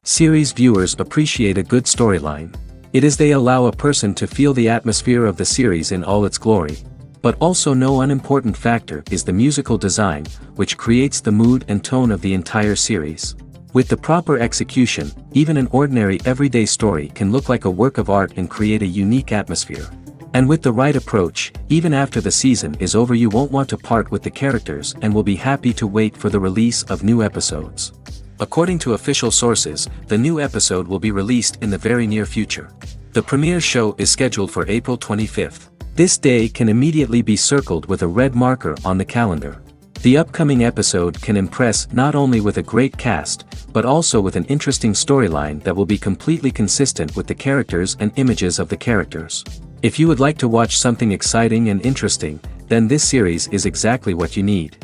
Series viewers appreciate a good storyline. It is they allow a person to feel the atmosphere of the series in all its glory. But also no unimportant factor is the musical design, which creates the mood and tone of the entire series. With the proper execution, even an ordinary everyday story can look like a work of art and create a unique atmosphere. And with the right approach, even after the season is over you won't want to part with the characters and will be happy to wait for the release of new episodes. According to official sources, the new episode will be released in the very near future. The premiere show is scheduled for April 25th. This day can immediately be circled with a red marker on the calendar. The upcoming episode can impress not only with a great cast, but also with an interesting storyline that will be completely consistent with the characters and images of the characters. If you would like to watch something exciting and interesting, then this series is exactly what you need.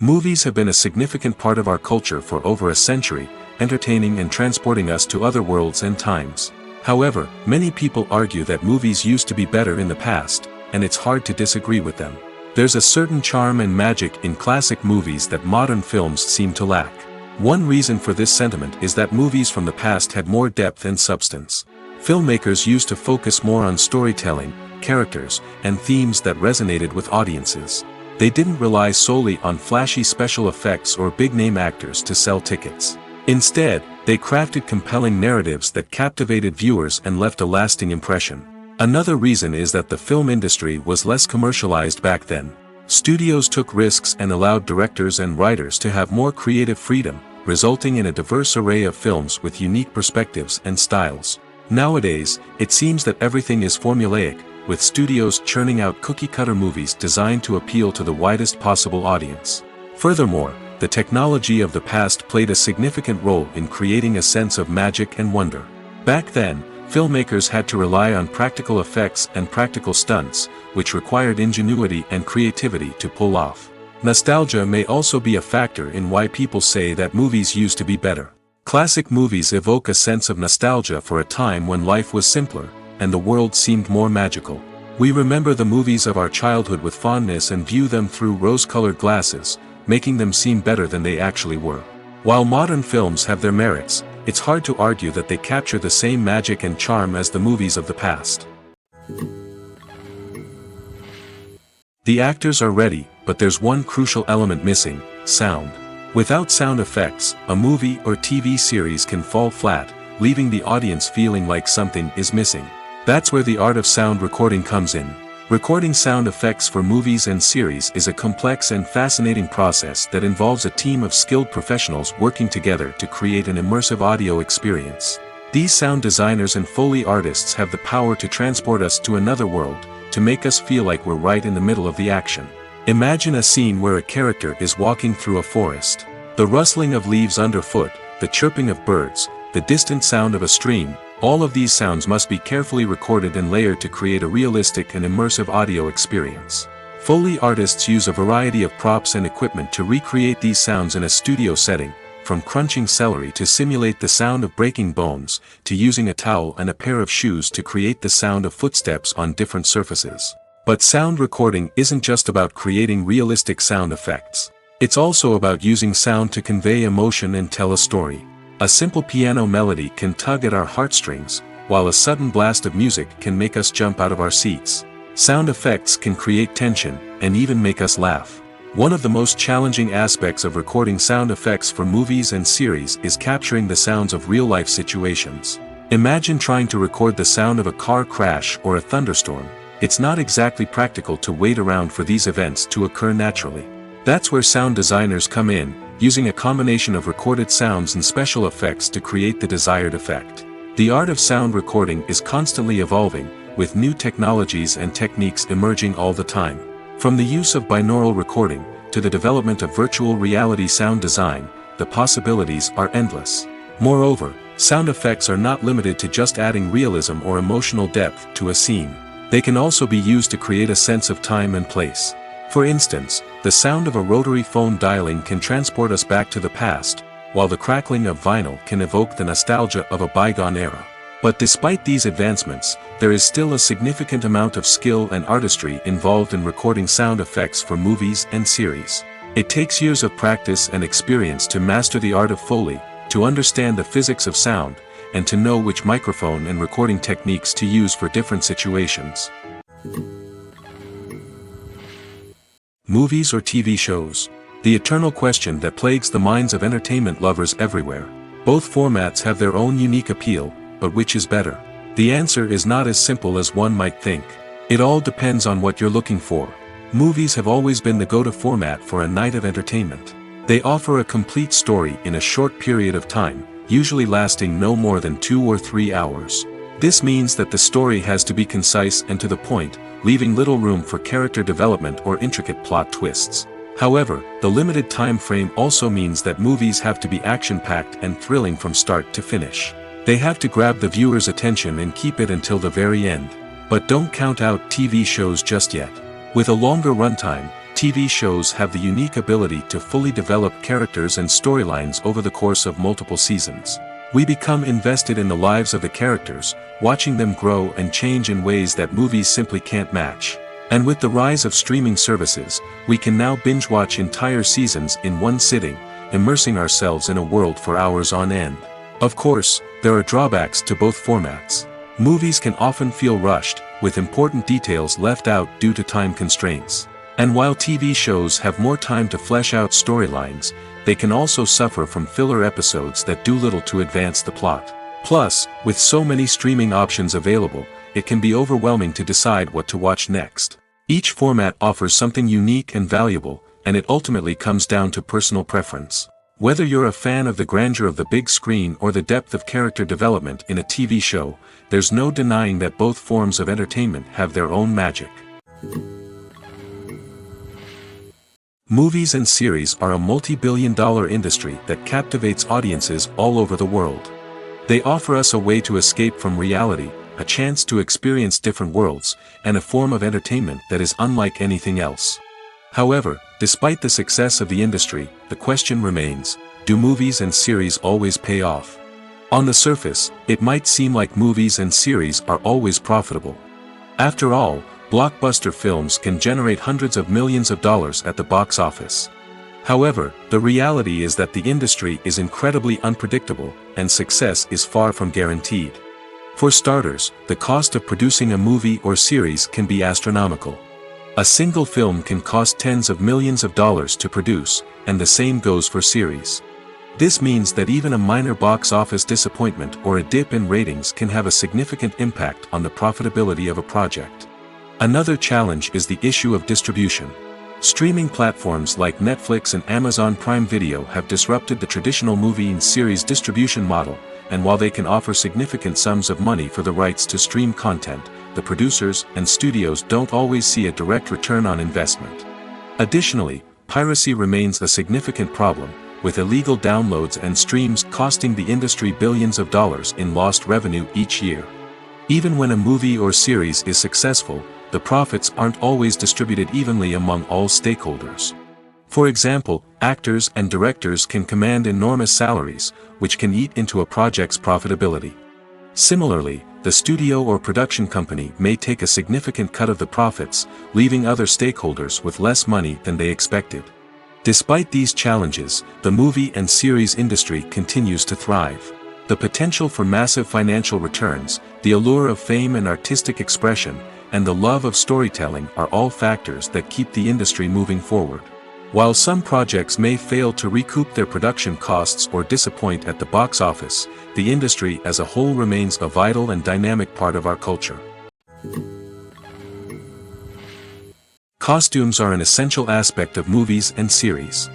Movies have been a significant part of our culture for over a century, entertaining and transporting us to other worlds and times. However, many people argue that movies used to be better in the past, and it's hard to disagree with them. There's a certain charm and magic in classic movies that modern films seem to lack. One reason for this sentiment is that movies from the past had more depth and substance. Filmmakers used to focus more on storytelling, characters, and themes that resonated with audiences. They didn't rely solely on flashy special effects or big-name actors to sell tickets. Instead, they crafted compelling narratives that captivated viewers and left a lasting impression. Another reason is that the film industry was less commercialized back then. Studios took risks and allowed directors and writers to have more creative freedom, resulting in a diverse array of films with unique perspectives and styles. Nowadays, it seems that everything is formulaic, with studios churning out cookie-cutter movies designed to appeal to the widest possible audience. Furthermore, the technology of the past played a significant role in creating a sense of magic and wonder. Back then, filmmakers had to rely on practical effects and practical stunts, which required ingenuity and creativity to pull off. Nostalgia may also be a factor in why people say that movies used to be better. Classic movies evoke a sense of nostalgia for a time when life was simpler, and the world seemed more magical. We remember the movies of our childhood with fondness and view them through rose-colored glasses, making them seem better than they actually were. While modern films have their merits, it's hard to argue that they capture the same magic and charm as the movies of the past. The actors are ready, but there's one crucial element missing: sound. Without sound effects, a movie or TV series can fall flat, leaving the audience feeling like something is missing. That's where the art of sound recording comes in. Recording sound effects for movies and series is a complex and fascinating process that involves a team of skilled professionals working together to create an immersive audio experience. These sound designers and Foley artists have the power to transport us to another world, to make us feel like we're right in the middle of the action. Imagine a scene where a character is walking through a forest. The rustling of leaves underfoot, the chirping of birds, the distant sound of a stream, all of these sounds must be carefully recorded and layered to create a realistic and immersive audio experience. Foley artists use a variety of props and equipment to recreate these sounds in a studio setting, from crunching celery to simulate the sound of breaking bones, to using a towel and a pair of shoes to create the sound of footsteps on different surfaces. But sound recording isn't just about creating realistic sound effects. It's also about using sound to convey emotion and tell a story. A simple piano melody can tug at our heartstrings, while a sudden blast of music can make us jump out of our seats. Sound effects can create tension, and even make us laugh. One of the most challenging aspects of recording sound effects for movies and series is capturing the sounds of real-life situations. Imagine trying to record the sound of a car crash or a thunderstorm. It's not exactly practical to wait around for these events to occur naturally. That's where sound designers come in, using a combination of recorded sounds and special effects to create the desired effect. The art of sound recording is constantly evolving, with new technologies and techniques emerging all the time. From the use of binaural recording, to the development of virtual reality sound design, the possibilities are endless. Moreover, sound effects are not limited to just adding realism or emotional depth to a scene. They can also be used to create a sense of time and place. For instance, the sound of a rotary phone dialing can transport us back to the past, while the crackling of vinyl can evoke the nostalgia of a bygone era. But despite these advancements, there is still a significant amount of skill and artistry involved in recording sound effects for movies and series. It takes years of practice and experience to master the art of Foley, to understand the physics of sound, and to know which microphone and recording techniques to use for different situations. Movies or TV shows? The eternal question that plagues the minds of entertainment lovers everywhere. Both formats have their own unique appeal, but which is better? The answer is not as simple as one might think. It all depends on what you're looking for. Movies have always been the go-to format for a night of entertainment. They offer a complete story in a short period of time, usually lasting no more than 2 or 3 hours. This means that the story has to be concise and to the point, leaving little room for character development or intricate plot twists. However, the limited time frame also means that movies have to be action-packed and thrilling from start to finish. They have to grab the viewer's attention and keep it until the very end. But don't count out TV shows just yet. With a longer runtime, TV shows have the unique ability to fully develop characters and storylines over the course of multiple seasons. We become invested in the lives of the characters, watching them grow and change in ways that movies simply can't match. And with the rise of streaming services, we can now binge-watch entire seasons in one sitting, immersing ourselves in a world for hours on end. Of course, there are drawbacks to both formats. Movies can often feel rushed, with important details left out due to time constraints. And while TV shows have more time to flesh out storylines, they can also suffer from filler episodes that do little to advance the plot. Plus, with so many streaming options available, it can be overwhelming to decide what to watch next. Each format offers something unique and valuable, and it ultimately comes down to personal preference. Whether you're a fan of the grandeur of the big screen or the depth of character development in a TV show, there's no denying that both forms of entertainment have their own magic. Movies and series are a multi-billion-dollar industry that captivates audiences all over the world. They offer us a way to escape from reality, a chance to experience different worlds, and a form of entertainment that is unlike anything else. However, despite the success of the industry, the question remains, do movies and series always pay off? On the surface, it might seem like movies and series are always profitable. After all, blockbuster films can generate hundreds of millions of dollars at the box office. However, the reality is that the industry is incredibly unpredictable, and success is far from guaranteed. For starters, the cost of producing a movie or series can be astronomical. A single film can cost tens of millions of dollars to produce, and the same goes for series. This means that even a minor box office disappointment or a dip in ratings can have a significant impact on the profitability of a project. Another challenge is the issue of distribution. Streaming platforms like Netflix and Amazon Prime Video have disrupted the traditional movie and series distribution model, and while they can offer significant sums of money for the rights to stream content, the producers and studios don't always see a direct return on investment. Additionally, piracy remains a significant problem, with illegal downloads and streams costing the industry billions of dollars in lost revenue each year. Even when a movie or series is successful, the profits aren't always distributed evenly among all stakeholders. For example, actors and directors can command enormous salaries, which can eat into a project's profitability. Similarly, the studio or production company may take a significant cut of the profits, leaving other stakeholders with less money than they expected. Despite these challenges, the movie and series industry continues to thrive. The potential for massive financial returns, the allure of fame and artistic expression, and the love of storytelling are all factors that keep the industry moving forward. While some projects may fail to recoup their production costs or disappoint at the box office, the industry as a whole remains a vital and dynamic part of our culture. Costumes are an essential aspect of movies and series.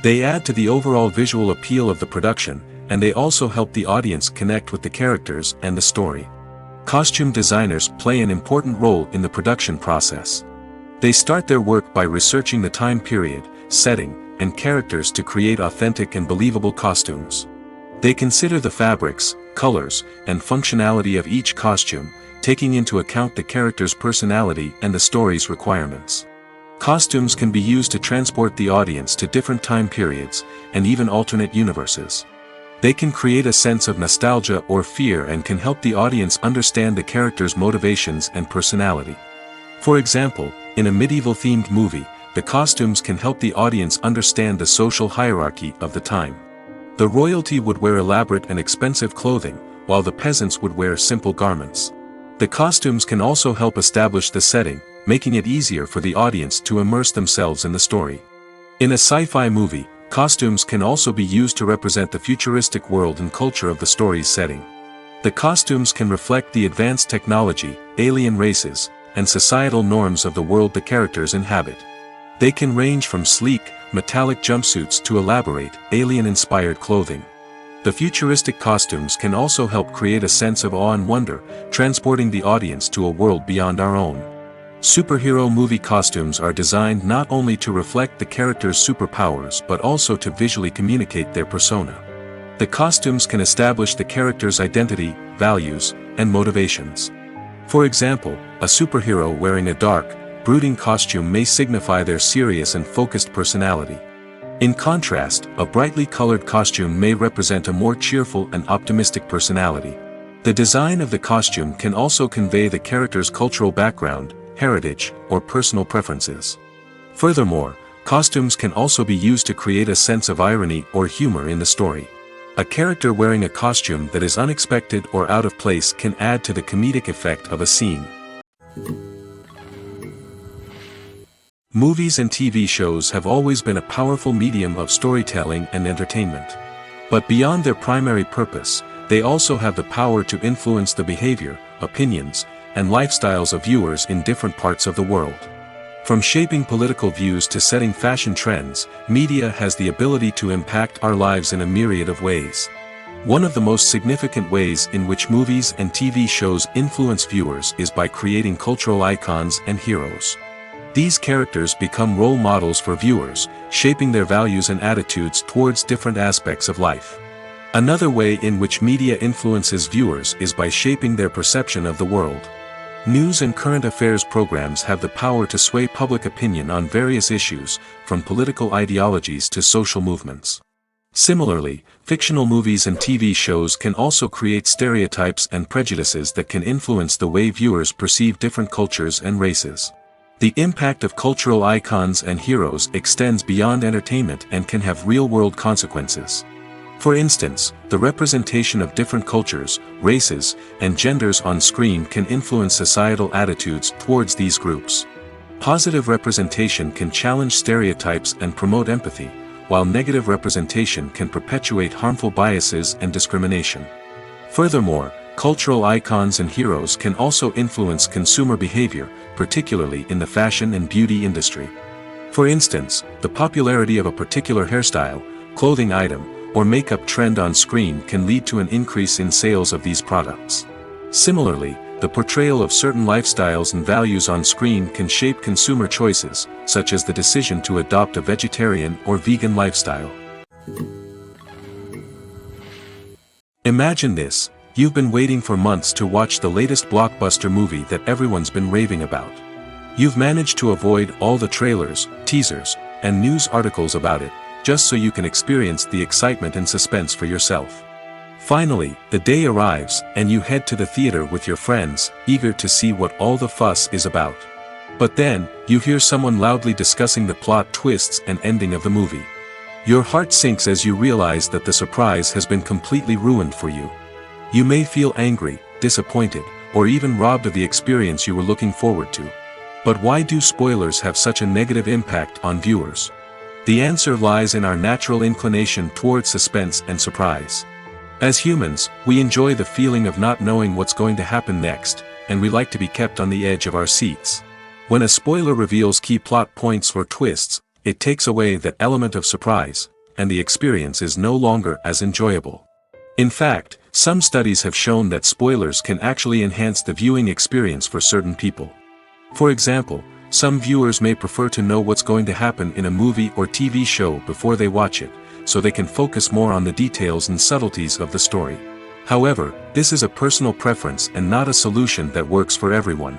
They add to the overall visual appeal of the production, and they also help the audience connect with the characters and the story. Costume designers play an important role in the production process. They start their work by researching the time period, setting, and characters to create authentic and believable costumes. They consider the fabrics, colors, and functionality of each costume, taking into account the character's personality and the story's requirements. Costumes can be used to transport the audience to different time periods, and even alternate universes. They can create a sense of nostalgia or fear and can help the audience understand the character's motivations and personality. For example, in a medieval-themed movie, the costumes can help the audience understand the social hierarchy of the time. The royalty would wear elaborate and expensive clothing, while the peasants would wear simple garments. The costumes can also help establish the setting, making it easier for the audience to immerse themselves in the story. In a sci-fi movie, costumes can also be used to represent the futuristic world and culture of the story's setting. The costumes can reflect the advanced technology, alien races, and societal norms of the world the characters inhabit. They can range from sleek, metallic jumpsuits to elaborate, alien-inspired clothing. The futuristic costumes can also help create a sense of awe and wonder, transporting the audience to a world beyond our own. Superhero movie costumes are designed not only to reflect the character's superpowers but also to visually communicate their persona. The costumes can establish the character's identity, values, and motivations. For example, a superhero wearing a dark, brooding costume may signify their serious and focused personality. In contrast, a brightly colored costume may represent a more cheerful and optimistic personality. The design of the costume can also convey the character's cultural background, heritage, or personal preferences. Furthermore, costumes can also be used to create a sense of irony or humor in the story. A character wearing a costume that is unexpected or out of place can add to the comedic effect of a scene. Movies and TV shows have always been a powerful medium of storytelling and entertainment. But beyond their primary purpose, they also have the power to influence the behavior, opinions, and lifestyles of viewers in different parts of the world. From shaping political views to setting fashion trends, media has the ability to impact our lives in a myriad of ways. One of the most significant ways in which movies and TV shows influence viewers is by creating cultural icons and heroes. These characters become role models for viewers, shaping their values and attitudes towards different aspects of life. Another way in which media influences viewers is by shaping their perception of the world. News and current affairs programs have the power to sway public opinion on various issues, from political ideologies to social movements. Similarly, fictional movies and TV shows can also create stereotypes and prejudices that can influence the way viewers perceive different cultures and races. The impact of cultural icons and heroes extends beyond entertainment and can have real-world consequences. For instance, the representation of different cultures, races, and genders on screen can influence societal attitudes towards these groups. Positive representation can challenge stereotypes and promote empathy, while negative representation can perpetuate harmful biases and discrimination. Furthermore, cultural icons and heroes can also influence consumer behavior, particularly in the fashion and beauty industry. For instance, the popularity of a particular hairstyle, clothing item, or makeup trend on screen can lead to an increase in sales of these products. Similarly, the portrayal of certain lifestyles and values on screen can shape consumer choices, such as the decision to adopt a vegetarian or vegan lifestyle. Imagine this. You've been waiting for months to watch the latest blockbuster movie that everyone's been raving about. You've managed to avoid all the trailers, teasers, and news articles about it, just so you can experience the excitement and suspense for yourself. Finally, the day arrives, and you head to the theater with your friends, eager to see what all the fuss is about. But then, you hear someone loudly discussing the plot twists and ending of the movie. Your heart sinks as you realize that the surprise has been completely ruined for you. You may feel angry, disappointed, or even robbed of the experience you were looking forward to. But why do spoilers have such a negative impact on viewers? The answer lies in our natural inclination towards suspense and surprise. As humans, we enjoy the feeling of not knowing what's going to happen next, and we like to be kept on the edge of our seats. When a spoiler reveals key plot points or twists, it takes away that element of surprise, and the experience is no longer as enjoyable. In fact, some studies have shown that spoilers can actually enhance the viewing experience for certain people. For example, some viewers may prefer to know what's going to happen in a movie or TV show before they watch it, so they can focus more on the details and subtleties of the story. However, this is a personal preference and not a solution that works for everyone.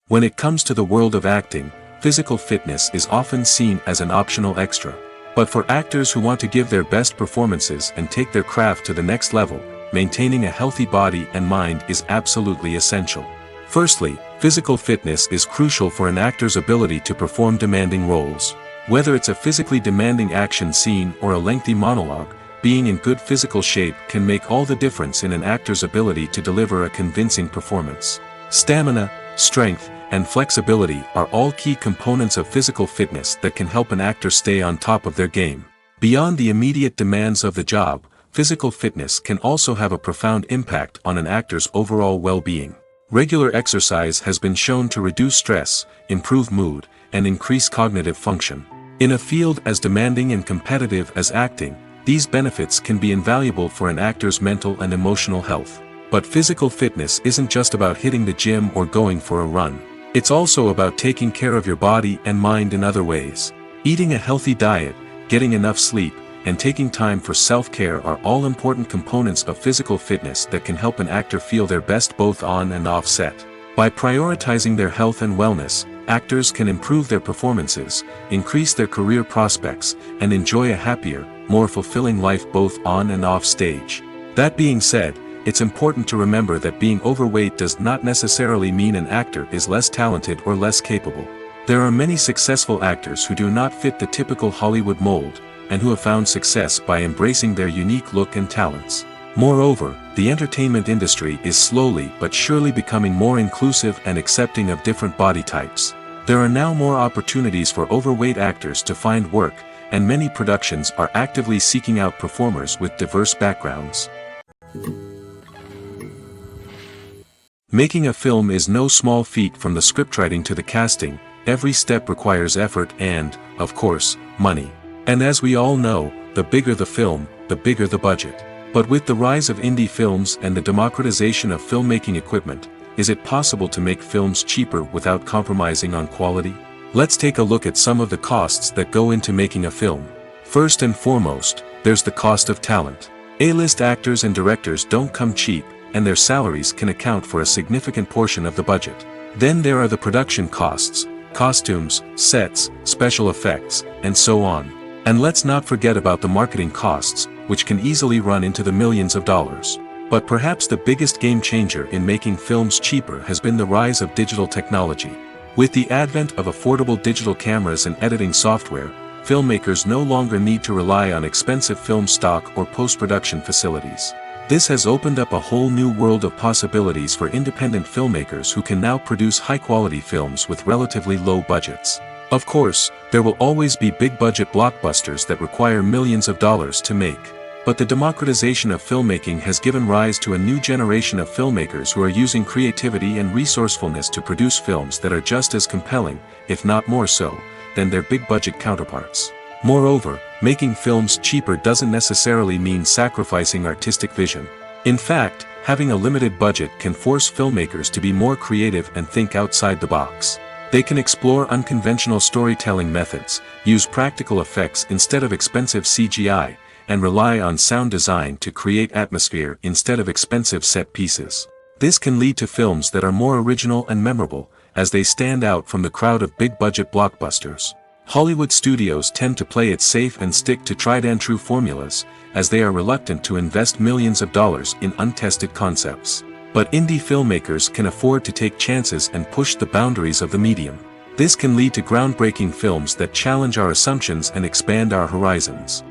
When it comes to the world of acting, physical fitness is often seen as an optional extra. But for actors who want to give their best performances and take their craft to the next level, maintaining a healthy body and mind is absolutely essential. Firstly, Physical fitness is crucial for an actor's ability to perform demanding roles. Whether it's a physically demanding action scene or a lengthy monologue, being in good physical shape can make all the difference in an actor's ability to deliver a convincing performance. Stamina, strength, and flexibility are all key components of physical fitness that can help an actor stay on top of their game. Beyond the immediate demands of the job, physical fitness can also have a profound impact on an actor's overall well-being. Regular exercise has been shown to reduce stress, improve mood, and increase cognitive function. In a field as demanding and competitive as acting, these benefits can be invaluable for an actor's mental and emotional health. But physical fitness isn't just about hitting the gym or going for a run. It's also about taking care of your body and mind in other ways. Eating a healthy diet, getting enough sleep, and taking time for self-care are all important components of physical fitness that can help an actor feel their best both on and off set. By prioritizing their health and wellness, actors can improve their performances, increase their career prospects, and enjoy a happier, more fulfilling life both on and off stage. That being said, it's important to remember that being overweight does not necessarily mean an actor is less talented or less capable. There are many successful actors who do not fit the typical Hollywood mold, and who have found success by embracing their unique look and talents. Moreover, the entertainment industry is slowly but surely becoming more inclusive and accepting of different body types. There are now more opportunities for overweight actors to find work, and many productions are actively seeking out performers with diverse backgrounds. Making a film is no small feat. From the scriptwriting to the casting, every step requires effort and, of course, money. And as we all know, the bigger the film, the bigger the budget. But with the rise of indie films and the democratization of filmmaking equipment, is it possible to make films cheaper without compromising on quality? Let's take a look at some of the costs that go into making a film. First and foremost, there's the cost of talent. A-list actors and directors don't come cheap, and their salaries can account for a significant portion of the budget. Then there are the production costs, costumes, sets, special effects, and so on. And let's not forget about the marketing costs, which can easily run into the millions of dollars. But perhaps the biggest game changer in making films cheaper has been the rise of digital technology. With the advent of affordable digital cameras and editing software, filmmakers no longer need to rely on expensive film stock or post-production facilities. This has opened up a whole new world of possibilities for independent filmmakers who can now produce high-quality films with relatively low budgets. Of course, there will always be big-budget blockbusters that require millions of dollars to make. But the democratization of filmmaking has given rise to a new generation of filmmakers who are using creativity and resourcefulness to produce films that are just as compelling, if not more so, than their big-budget counterparts. Moreover, making films cheaper doesn't necessarily mean sacrificing artistic vision. In fact, having a limited budget can force filmmakers to be more creative and think outside the box. They can explore unconventional storytelling methods, use practical effects instead of expensive CGI, and rely on sound design to create atmosphere instead of expensive set pieces. This can lead to films that are more original and memorable, as they stand out from the crowd of big-budget blockbusters. Hollywood studios tend to play it safe and stick to tried-and-true formulas, as they are reluctant to invest millions of dollars in untested concepts. But indie filmmakers can afford to take chances and push the boundaries of the medium. This can lead to groundbreaking films that challenge our assumptions and expand our horizons.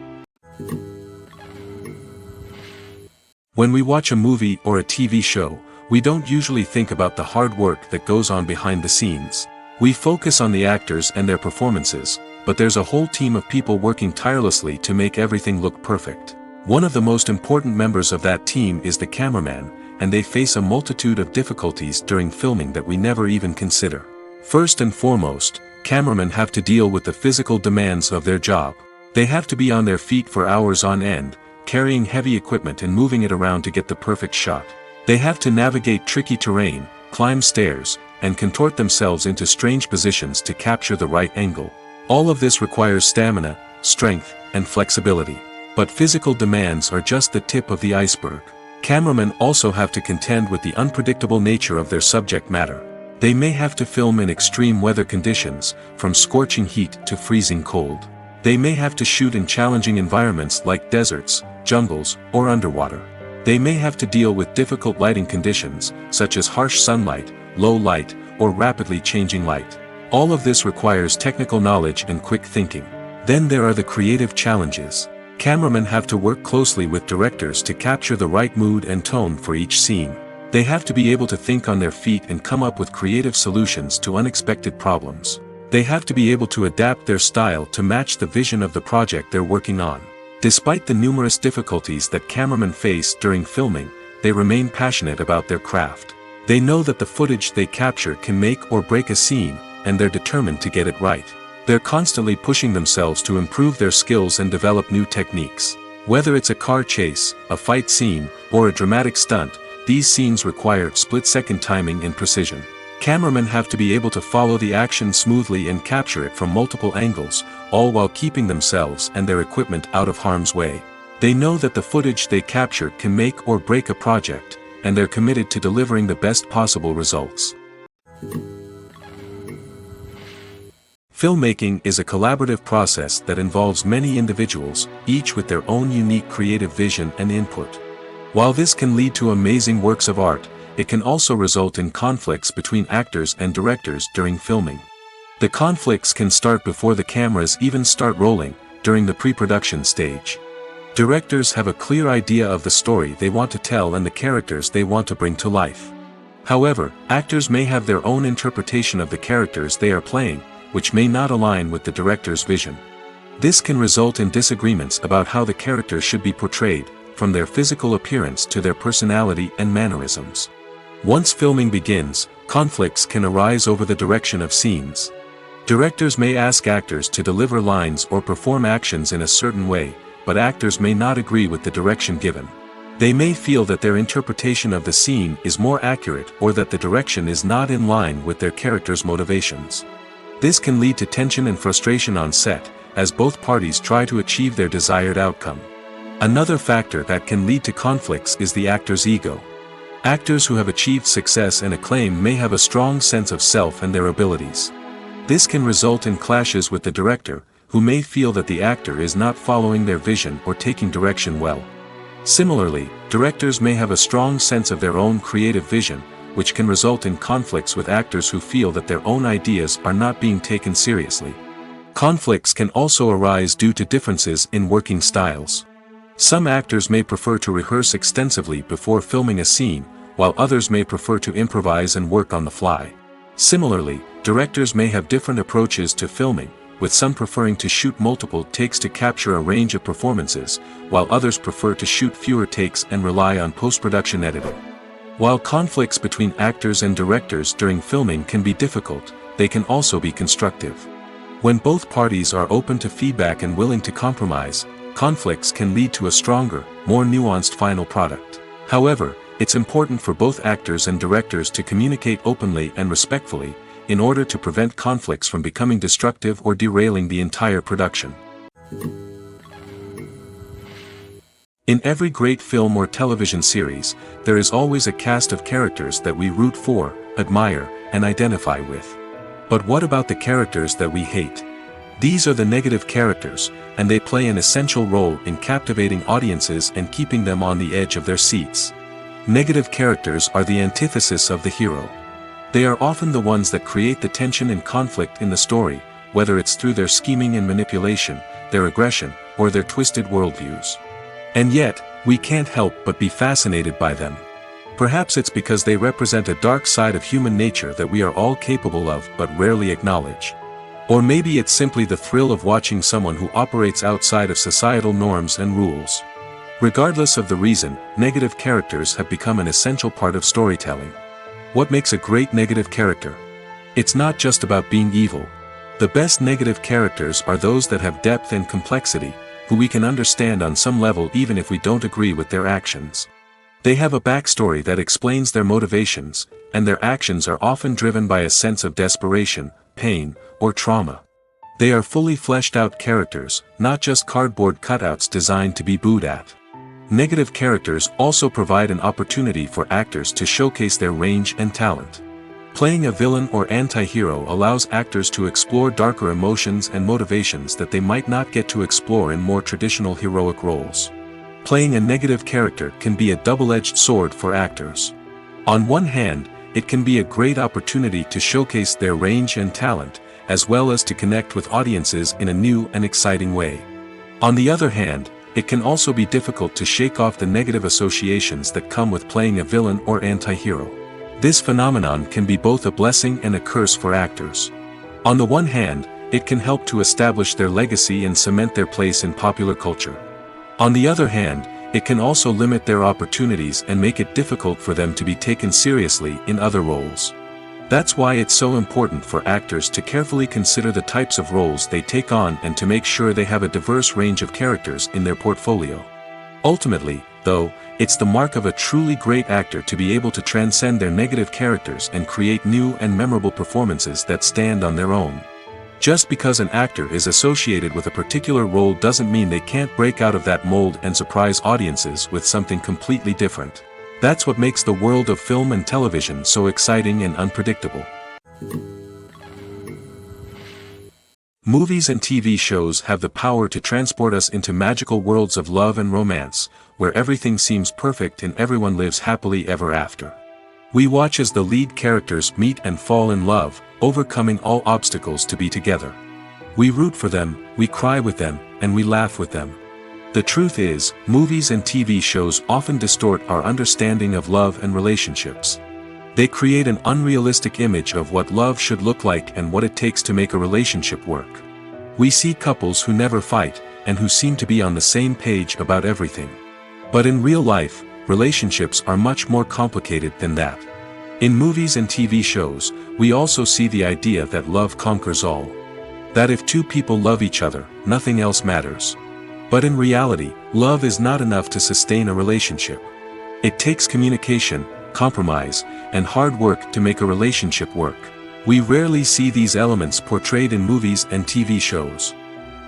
When we watch a movie or a TV show, we don't usually think about the hard work that goes on behind the scenes. We focus on the actors and their performances, but there's a whole team of people working tirelessly to make everything look perfect. One of the most important members of that team is the cameraman, and they face a multitude of difficulties during filming that we never even consider. First and foremost, cameramen have to deal with the physical demands of their job. They have to be on their feet for hours on end, carrying heavy equipment and moving it around to get the perfect shot. They have to navigate tricky terrain, climb stairs, and contort themselves into strange positions to capture the right angle. All of this requires stamina, strength, and flexibility. But physical demands are just the tip of the iceberg. Cameramen also have to contend with the unpredictable nature of their subject matter. They may have to film in extreme weather conditions, from scorching heat to freezing cold. They may have to shoot in challenging environments like deserts, jungles, or underwater. They may have to deal with difficult lighting conditions, such as harsh sunlight, low light, or rapidly changing light. All of this requires technical knowledge and quick thinking. Then there are the creative challenges. Cameramen have to work closely with directors to capture the right mood and tone for each scene. They have to be able to think on their feet and come up with creative solutions to unexpected problems. They have to be able to adapt their style to match the vision of the project they're working on. Despite the numerous difficulties that cameramen face during filming, they remain passionate about their craft. They know that the footage they capture can make or break a scene, and they're determined to get it right. They're constantly pushing themselves to improve their skills and develop new techniques. Whether it's a car chase, a fight scene, or a dramatic stunt, these scenes require split-second timing and precision. Cameramen have to be able to follow the action smoothly and capture it from multiple angles, all while keeping themselves and their equipment out of harm's way. They know that the footage they capture can make or break a project, and they're committed to delivering the best possible results. Filmmaking is a collaborative process that involves many individuals, each with their own unique creative vision and input. While this can lead to amazing works of art, it can also result in conflicts between actors and directors during filming. The conflicts can start before the cameras even start rolling, during the pre-production stage. Directors have a clear idea of the story they want to tell and the characters they want to bring to life. However, actors may have their own interpretation of the characters they are playing, which may not align with the director's vision. This can result in disagreements about how the characters should be portrayed, from their physical appearance to their personality and mannerisms. Once filming begins, conflicts can arise over the direction of scenes. Directors may ask actors to deliver lines or perform actions in a certain way, but actors may not agree with the direction given. They may feel that their interpretation of the scene is more accurate or that the direction is not in line with their character's motivations. This can lead to tension and frustration on set, as both parties try to achieve their desired outcome. Another factor that can lead to conflicts is the actor's ego. Actors who have achieved success and acclaim may have a strong sense of self and their abilities. This can result in clashes with the director, who may feel that the actor is not following their vision or taking direction well. Similarly, directors may have a strong sense of their own creative vision, which can result in conflicts with actors who feel that their own ideas are not being taken seriously. Conflicts can also arise due to differences in working styles. Some actors may prefer to rehearse extensively before filming a scene, while others may prefer to improvise and work on the fly. Similarly, directors may have different approaches to filming, with some preferring to shoot multiple takes to capture a range of performances, while others prefer to shoot fewer takes and rely on post-production editing. While conflicts between actors and directors during filming can be difficult, they can also be constructive. When both parties are open to feedback and willing to compromise, conflicts can lead to a stronger, more nuanced final product. However, it's important for both actors and directors to communicate openly and respectfully, in order to prevent conflicts from becoming destructive or derailing the entire production. In every great film or television series, there is always a cast of characters that we root for, admire, and identify with. But what about the characters that we hate? These are the negative characters, and they play an essential role in captivating audiences and keeping them on the edge of their seats. Negative characters are the antithesis of the hero. They are often the ones that create the tension and conflict in the story, whether it's through their scheming and manipulation, their aggression, or their twisted worldviews. And yet, we can't help but be fascinated by them. Perhaps it's because they represent a dark side of human nature that we are all capable of but rarely acknowledge. Or maybe it's simply the thrill of watching someone who operates outside of societal norms and rules. Regardless of the reason, negative characters have become an essential part of storytelling. What makes a great negative character? It's not just about being evil. The best negative characters are those that have depth and complexity, who we can understand on some level even if we don't agree with their actions. They have a backstory that explains their motivations, and their actions are often driven by a sense of desperation, pain, or trauma. They are fully fleshed out characters, not just cardboard cutouts designed to be booed at. Negative characters also provide an opportunity for actors to showcase their range and talent. Playing a villain or anti-hero allows actors to explore darker emotions and motivations that they might not get to explore in more traditional heroic roles. Playing a negative character can be a double-edged sword for actors. On one hand, it can be a great opportunity to showcase their range and talent, as well as to connect with audiences in a new and exciting way. On the other hand, it can also be difficult to shake off the negative associations that come with playing a villain or anti-hero. This phenomenon can be both a blessing and a curse for actors. On the one hand, it can help to establish their legacy and cement their place in popular culture. On the other hand, it can also limit their opportunities and make it difficult for them to be taken seriously in other roles. That's why it's so important for actors to carefully consider the types of roles they take on and to make sure they have a diverse range of characters in their portfolio. Ultimately, though, it's the mark of a truly great actor to be able to transcend their negative characters and create new and memorable performances that stand on their own. Just because an actor is associated with a particular role doesn't mean they can't break out of that mold and surprise audiences with something completely different. That's what makes the world of film and television so exciting and unpredictable. Movies and TV shows have the power to transport us into magical worlds of love and romance, where everything seems perfect and everyone lives happily ever after. We watch as the lead characters meet and fall in love, overcoming all obstacles to be together. We root for them, we cry with them, and we laugh with them. The truth is, movies and TV shows often distort our understanding of love and relationships. They create an unrealistic image of what love should look like and what it takes to make a relationship work. We see couples who never fight, and who seem to be on the same page about everything. But in real life, relationships are much more complicated than that. In movies and TV shows, we also see the idea that love conquers all. That if two people love each other, nothing else matters. But in reality, love is not enough to sustain a relationship. It takes communication, compromise, and hard work to make a relationship work. We rarely see these elements portrayed in movies and TV shows.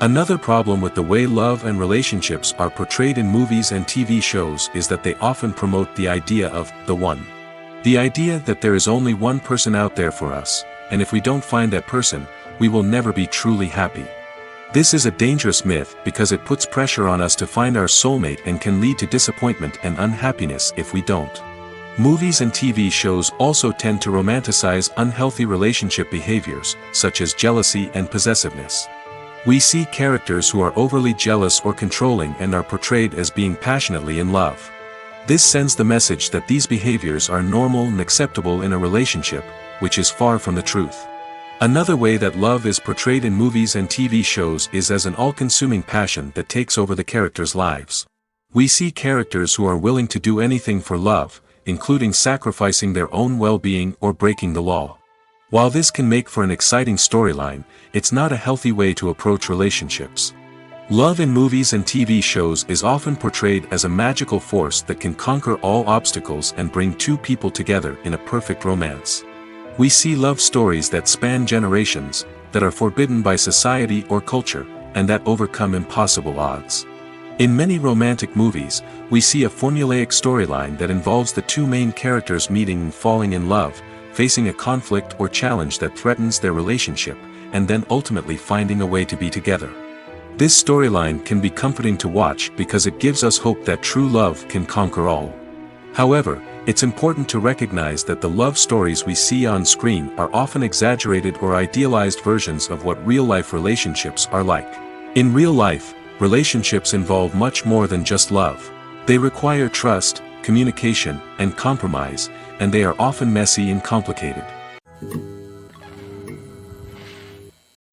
Another problem with the way love and relationships are portrayed in movies and TV shows is that they often promote the idea of the one. The idea that there is only one person out there for us, and if we don't find that person, we will never be truly happy. This is a dangerous myth because it puts pressure on us to find our soulmate and can lead to disappointment and unhappiness if we don't. Movies and TV shows also tend to romanticize unhealthy relationship behaviors, such as jealousy and possessiveness. We see characters who are overly jealous or controlling and are portrayed as being passionately in love. This sends the message that these behaviors are normal and acceptable in a relationship, which is far from the truth. Another way that love is portrayed in movies and TV shows is as an all-consuming passion that takes over the characters' lives. We see characters who are willing to do anything for love, including sacrificing their own well-being or breaking the law. While this can make for an exciting storyline, it's not a healthy way to approach relationships. Love in movies and TV shows is often portrayed as a magical force that can conquer all obstacles and bring two people together in a perfect romance. We see love stories that span generations, that are forbidden by society or culture, and that overcome impossible odds. In many romantic movies, we see a formulaic storyline that involves the two main characters meeting and falling in love, facing a conflict or challenge that threatens their relationship, and then ultimately finding a way to be together. This storyline can be comforting to watch because it gives us hope that true love can conquer all. However, it's important to recognize that the love stories we see on screen are often exaggerated or idealized versions of what real-life relationships are like. In real life, relationships involve much more than just love. They require trust, communication, and compromise, and they are often messy and complicated.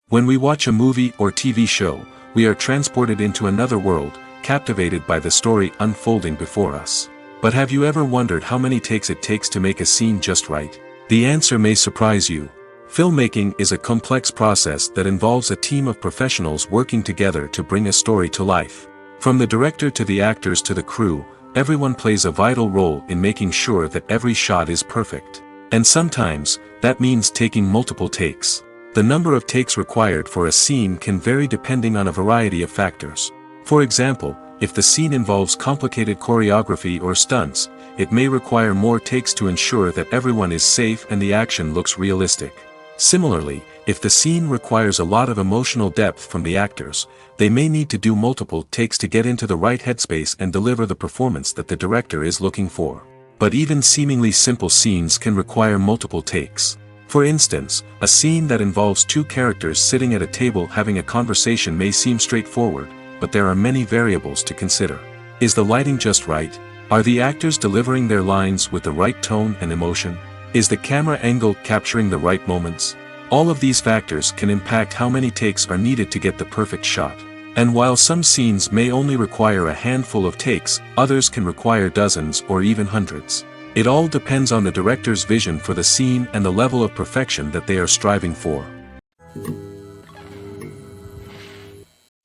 When we watch a movie or TV show, we are transported into another world, captivated by the story unfolding before us. But have you ever wondered how many takes it takes to make a scene just right? The answer may surprise you. Filmmaking is a complex process that involves a team of professionals working together to bring a story to life. From the director to the actors to the crew, everyone plays a vital role in making sure that every shot is perfect. And sometimes, that means taking multiple takes. The number of takes required for a scene can vary depending on a variety of factors. For example, if the scene involves complicated choreography or stunts, it may require more takes to ensure that everyone is safe and the action looks realistic. Similarly, if the scene requires a lot of emotional depth from the actors, they may need to do multiple takes to get into the right headspace and deliver the performance that the director is looking for. But even seemingly simple scenes can require multiple takes. For instance, a scene that involves two characters sitting at a table having a conversation may seem straightforward, but there are many variables to consider. Is the lighting just right? Are the actors delivering their lines with the right tone and emotion? Is the camera angle capturing the right moments? All of these factors can impact how many takes are needed to get the perfect shot. And while some scenes may only require a handful of takes, others can require dozens or even hundreds. It all depends on the director's vision for the scene and the level of perfection that they are striving for.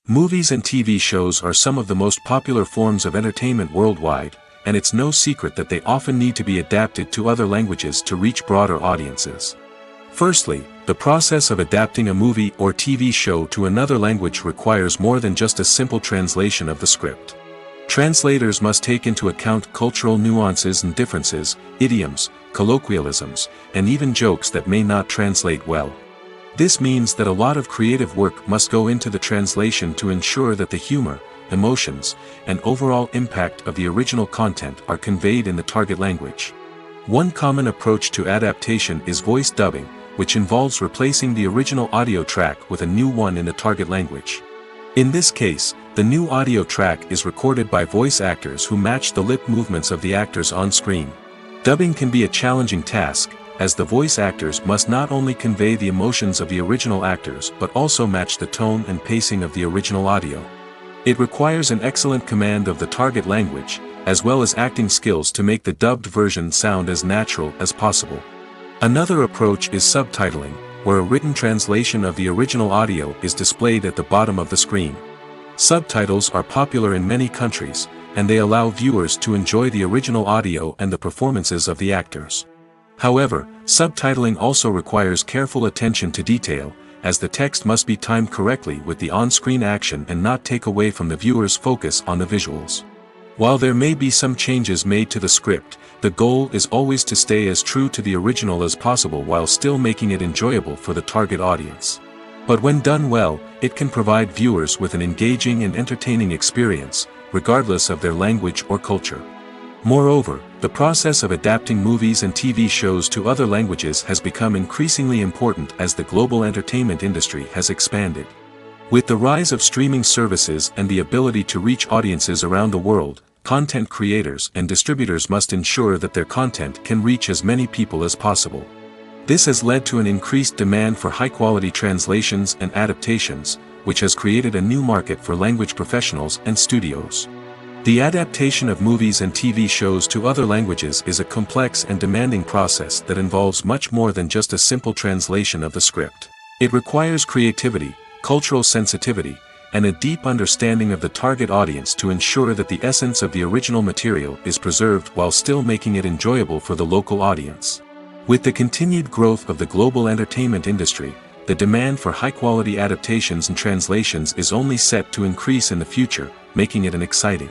Movies and TV shows are some of the most popular forms of entertainment worldwide, and it's no secret that they often need to be adapted to other languages to reach broader audiences. Firstly, the process of adapting a movie or TV show to another language requires more than just a simple translation of the script. Translators must take into account cultural nuances and differences, idioms, colloquialisms, and even jokes that may not translate well. This means that a lot of creative work must go into the translation to ensure that the humor, emotions, and overall impact of the original content are conveyed in the target language. One common approach to adaptation is voice dubbing, which involves replacing the original audio track with a new one in the target language. In this case, the new audio track is recorded by voice actors who match the lip movements of the actors on screen. Dubbing can be a challenging task, as the voice actors must not only convey the emotions of the original actors but also match the tone and pacing of the original audio. It requires an excellent command of the target language, as well as acting skills to make the dubbed version sound as natural as possible. Another approach is subtitling, where a written translation of the original audio is displayed at the bottom of the screen. Subtitles are popular in many countries, and they allow viewers to enjoy the original audio and the performances of the actors. However, subtitling also requires careful attention to detail, as the text must be timed correctly with the on-screen action and not take away from the viewer's focus on the visuals. While there may be some changes made to the script, the goal is always to stay as true to the original as possible while still making it enjoyable for the target audience. But when done well, it can provide viewers with an engaging and entertaining experience, regardless of their language or culture. Moreover, the process of adapting movies and TV shows to other languages has become increasingly important as the global entertainment industry has expanded. With the rise of streaming services and the ability to reach audiences around the world, content creators and distributors must ensure that their content can reach as many people as possible. This has led to an increased demand for high-quality translations and adaptations, which has created a new market for language professionals and studios. The adaptation of movies and TV shows to other languages is a complex and demanding process that involves much more than just a simple translation of the script. It requires creativity, cultural sensitivity, and a deep understanding of the target audience to ensure that the essence of the original material is preserved while still making it enjoyable for the local audience. With the continued growth of the global entertainment industry, the demand for high-quality adaptations and translations is only set to increase in the future, making it an exciting.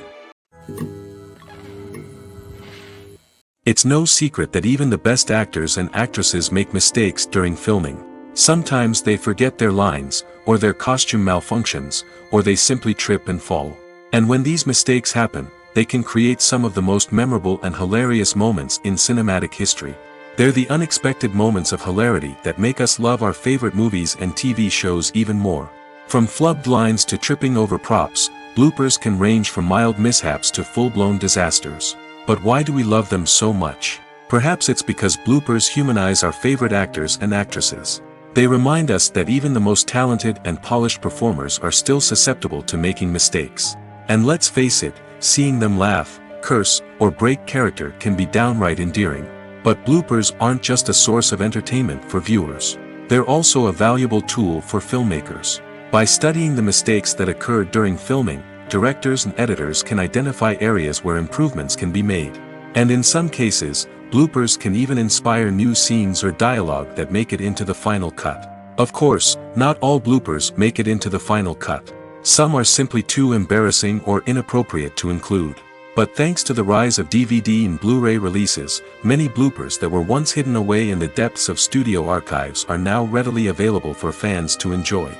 It's no secret that even the best actors and actresses make mistakes during filming. Sometimes they forget their lines, or their costume malfunctions, or they simply trip and fall. And when these mistakes happen, they can create some of the most memorable and hilarious moments in cinematic history. They're the unexpected moments of hilarity that make us love our favorite movies and TV shows even more. From flubbed lines to tripping over props, bloopers can range from mild mishaps to full-blown disasters. But why do we love them so much? Perhaps it's because bloopers humanize our favorite actors and actresses. They remind us that even the most talented and polished performers are still susceptible to making mistakes. And let's face it, seeing them laugh, curse, or break character can be downright endearing. But bloopers aren't just a source of entertainment for viewers. They're also a valuable tool for filmmakers. By studying the mistakes that occurred during filming, directors and editors can identify areas where improvements can be made. And in some cases, bloopers can even inspire new scenes or dialogue that make it into the final cut. Of course, not all bloopers make it into the final cut. Some are simply too embarrassing or inappropriate to include. But thanks to the rise of DVD and Blu-ray releases, many bloopers that were once hidden away in the depths of studio archives are now readily available for fans to enjoy.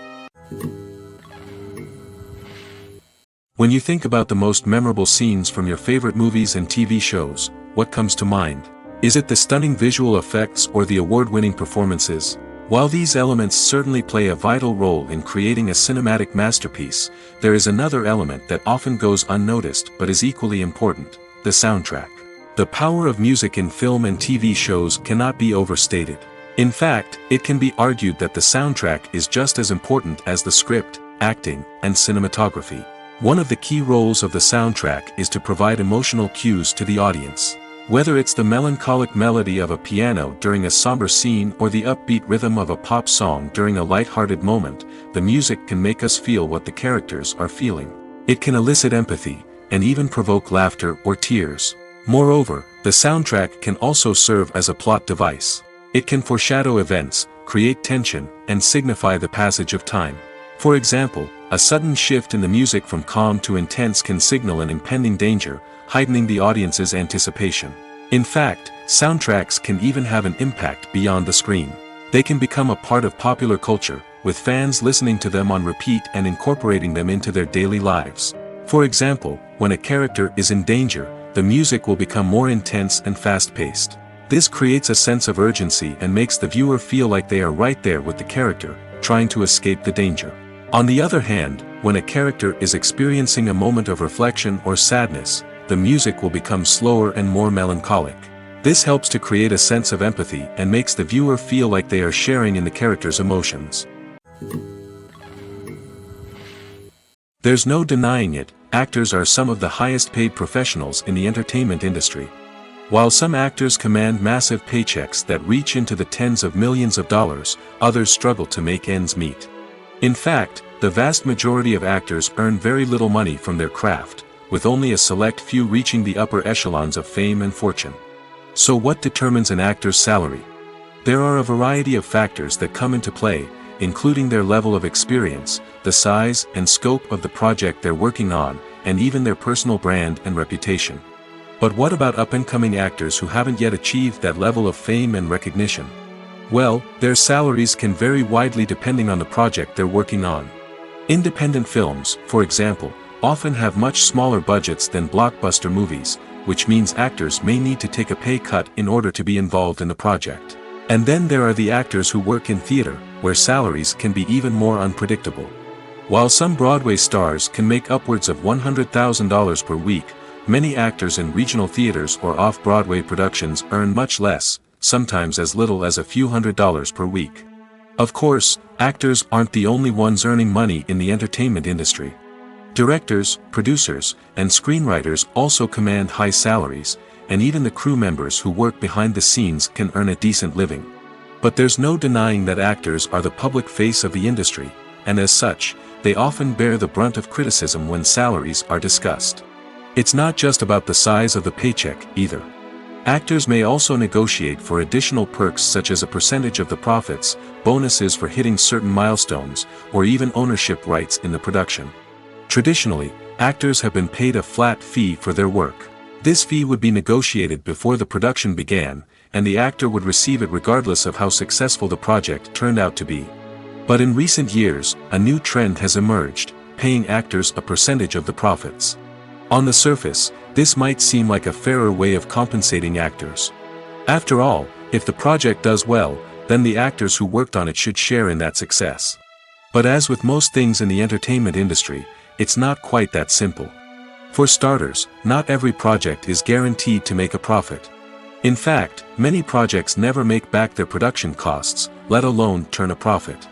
When you think about the most memorable scenes from your favorite movies and TV shows, what comes to mind? Is it the stunning visual effects or the award-winning performances? While these elements certainly play a vital role in creating a cinematic masterpiece, there is another element that often goes unnoticed but is equally important: the soundtrack. The power of music in film and TV shows cannot be overstated. In fact, it can be argued that the soundtrack is just as important as the script, acting, and cinematography. One of the key roles of the soundtrack is to provide emotional cues to the audience. Whether it's the melancholic melody of a piano during a somber scene or the upbeat rhythm of a pop song during a light-hearted moment, the music can make us feel what the characters are feeling. It can elicit empathy, and even provoke laughter or tears. Moreover, the soundtrack can also serve as a plot device. It can foreshadow events, create tension, and signify the passage of time. For example, a sudden shift in the music from calm to intense can signal an impending danger, heightening the audience's anticipation. In fact, soundtracks can even have an impact beyond the screen. They can become a part of popular culture, with fans listening to them on repeat and incorporating them into their daily lives. For example, when a character is in danger, the music will become more intense and fast-paced. This creates a sense of urgency and makes the viewer feel like they are right there with the character, trying to escape the danger. On the other hand, when a character is experiencing a moment of reflection or sadness, the music will become slower and more melancholic. This helps to create a sense of empathy and makes the viewer feel like they are sharing in the character's emotions. There's no denying it, actors are some of the highest paid professionals in the entertainment industry. While some actors command massive paychecks that reach into the tens of millions of dollars, others struggle to make ends meet. In fact, the vast majority of actors earn very little money from their craft, with only a select few reaching the upper echelons of fame and fortune. So what determines an actor's salary? There are a variety of factors that come into play, including their level of experience, the size and scope of the project they're working on, and even their personal brand and reputation. But what about up-and-coming actors who haven't yet achieved that level of fame and recognition? Well, their salaries can vary widely depending on the project they're working on. Independent films, for example, often have much smaller budgets than blockbuster movies, which means actors may need to take a pay cut in order to be involved in the project. And then there are the actors who work in theater, where salaries can be even more unpredictable. While some Broadway stars can make upwards of $100,000 per week, many actors in regional theaters or off-Broadway productions earn much less, sometimes as little as a few $100s per week. Of course, actors aren't the only ones earning money in the entertainment industry. Directors, producers, and screenwriters also command high salaries, and even the crew members who work behind the scenes can earn a decent living. But there's no denying that actors are the public face of the industry, and as such, they often bear the brunt of criticism when salaries are discussed. It's not just about the size of the paycheck, either. Actors may also negotiate for additional perks such as a percentage of the profits, bonuses for hitting certain milestones, or even ownership rights in the production. Traditionally, actors have been paid a flat fee for their work. This fee would be negotiated before the production began, and the actor would receive it regardless of how successful the project turned out to be. But in recent years, a new trend has emerged, paying actors a percentage of the profits. On the surface, this might seem like a fairer way of compensating actors. After all, if the project does well, then the actors who worked on it should share in that success. But as with most things in the entertainment industry, it's not quite that simple. For starters, not every project is guaranteed to make a profit. In fact, many projects never make back their production costs, let alone turn a profit.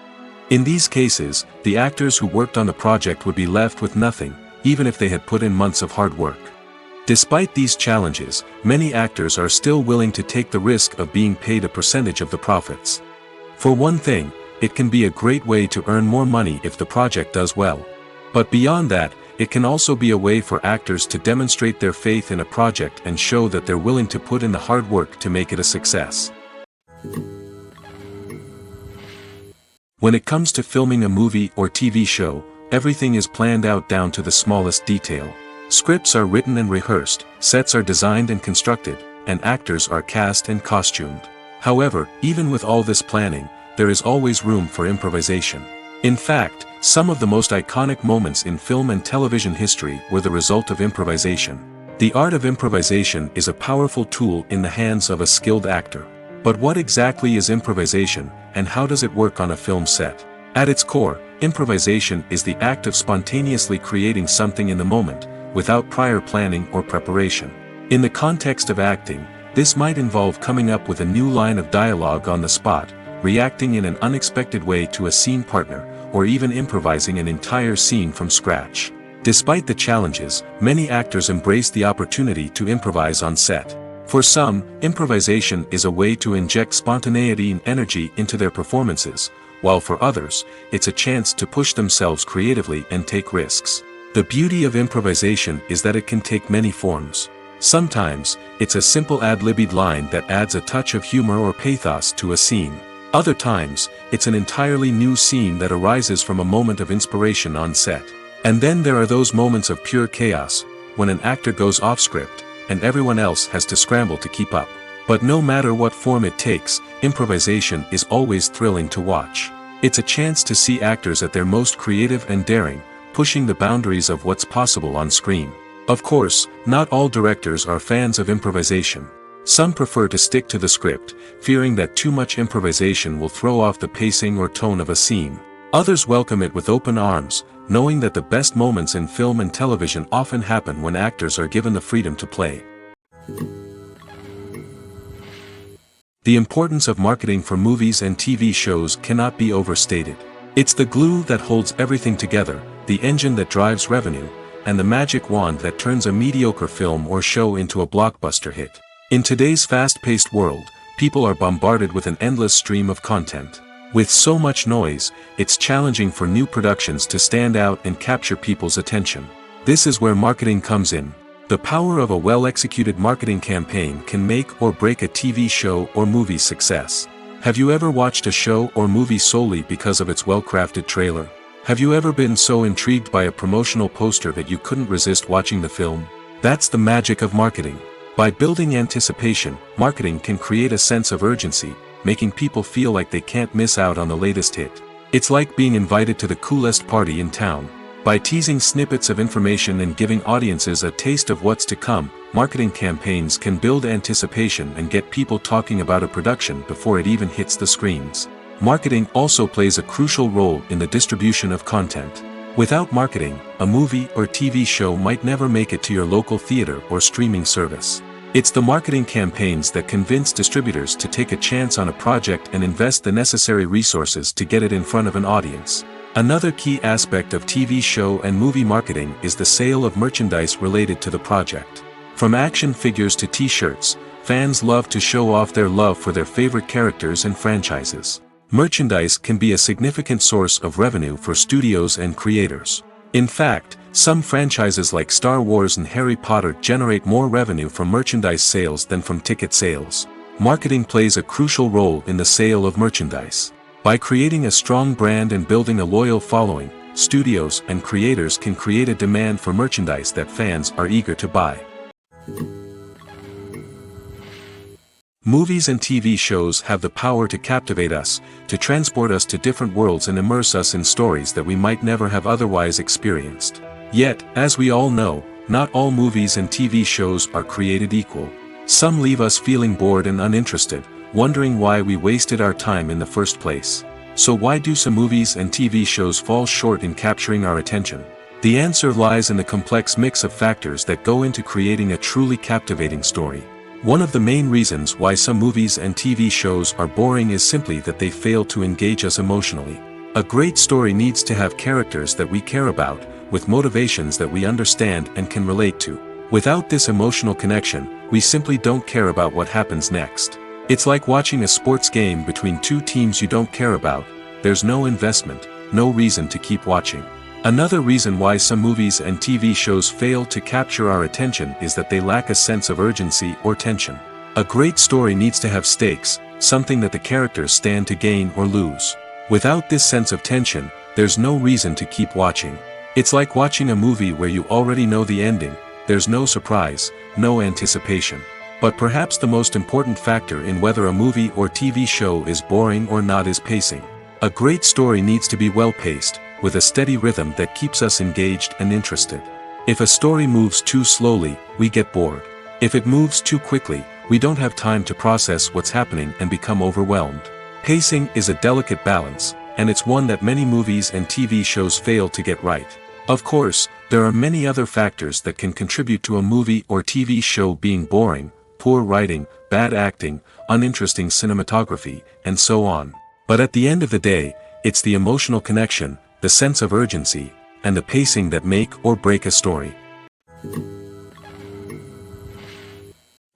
In these cases, the actors who worked on the project would be left with nothing, even if they had put in months of hard work. Despite these challenges, many actors are still willing to take the risk of being paid a percentage of the profits. For one thing, it can be a great way to earn more money if the project does well. But beyond that, it can also be a way for actors to demonstrate their faith in a project and show that they're willing to put in the hard work to make it a success. When it comes to filming a movie or TV show, everything is planned out down to the smallest detail. Scripts are written and rehearsed, sets are designed and constructed, and actors are cast and costumed. However, even with all this planning, there is always room for improvisation. In fact, some of the most iconic moments in film and television history were the result of improvisation. The art of improvisation is a powerful tool in the hands of a skilled actor. But what exactly is improvisation, and how does it work on a film set? At its core, improvisation is the act of spontaneously creating something in the moment, without prior planning or preparation. In the context of acting, this might involve coming up with a new line of dialogue on the spot, reacting in an unexpected way to a scene partner, or even improvising an entire scene from scratch. Despite the challenges, many actors embrace the opportunity to improvise on set. For some, improvisation is a way to inject spontaneity and energy into their performances, while for others, it's a chance to push themselves creatively and take risks. The beauty of improvisation is that it can take many forms. Sometimes, it's a simple ad-libbed line that adds a touch of humor or pathos to a scene. Other times, it's an entirely new scene that arises from a moment of inspiration on set. And then there are those moments of pure chaos, when an actor goes off script, and everyone else has to scramble to keep up. But no matter what form it takes, improvisation is always thrilling to watch. It's a chance to see actors at their most creative and daring, pushing the boundaries of what's possible on screen. Of course, not all directors are fans of improvisation. Some prefer to stick to the script, fearing that too much improvisation will throw off the pacing or tone of a scene. Others welcome it with open arms, knowing that the best moments in film and television often happen when actors are given the freedom to play. The importance of marketing for movies and TV shows cannot be overstated. It's the glue that holds everything together, the engine that drives revenue, and the magic wand that turns a mediocre film or show into a blockbuster hit. In today's fast-paced world, people are bombarded with an endless stream of content. With so much noise, it's challenging for new productions to stand out and capture people's attention. This is where marketing comes in. The power of a well-executed marketing campaign can make or break a TV show or movie's success. Have you ever watched a show or movie solely because of its well-crafted trailer? Have you ever been so intrigued by a promotional poster that you couldn't resist watching the film? That's the magic of marketing. By building anticipation, marketing can create a sense of urgency, making people feel like they can't miss out on the latest hit. It's like being invited to the coolest party in town. By teasing snippets of information and giving audiences a taste of what's to come, marketing campaigns can build anticipation and get people talking about a production before it even hits the screens. Marketing also plays a crucial role in the distribution of content. Without marketing, a movie or TV show might never make it to your local theater or streaming service. It's the marketing campaigns that convince distributors to take a chance on a project and invest the necessary resources to get it in front of an audience. Another key aspect of TV show and movie marketing is the sale of merchandise related to the project. From action figures to t-shirts, fans love to show off their love for their favorite characters and franchises. Merchandise can be a significant source of revenue for studios and creators. In fact, some franchises like Star Wars and Harry Potter generate more revenue from merchandise sales than from ticket sales. Marketing plays a crucial role in the sale of merchandise. By creating a strong brand and building a loyal following, studios and creators can create a demand for merchandise that fans are eager to buy. Movies and TV shows have the power to captivate us, to transport us to different worlds and immerse us in stories that we might never have otherwise experienced. Yet, as we all know, not all movies and TV shows are created equal. Some leave us feeling bored and uninterested, wondering why we wasted our time in the first place. So why do some movies and TV shows fall short in capturing our attention? The answer lies in the complex mix of factors that go into creating a truly captivating story. One of the main reasons why some movies and TV shows are boring is simply that they fail to engage us emotionally. A great story needs to have characters that we care about, with motivations that we understand and can relate to. Without this emotional connection, we simply don't care about what happens next. It's like watching a sports game between two teams you don't care about. There's no investment, no reason to keep watching. Another reason why some movies and TV shows fail to capture our attention is that they lack a sense of urgency or tension. A great story needs to have stakes, something that the characters stand to gain or lose. Without this sense of tension, there's no reason to keep watching. It's like watching a movie where you already know the ending. There's no surprise, no anticipation. But perhaps the most important factor in whether a movie or TV show is boring or not is pacing. A great story needs to be well paced, with a steady rhythm that keeps us engaged and interested. If a story moves too slowly, we get bored. If it moves too quickly, we don't have time to process what's happening and become overwhelmed. Pacing is a delicate balance, and it's one that many movies and TV shows fail to get right. Of course, there are many other factors that can contribute to a movie or TV show being boring: poor writing, bad acting, uninteresting cinematography, and so on. But at the end of the day, it's the emotional connection, the sense of urgency, and the pacing that make or break a story.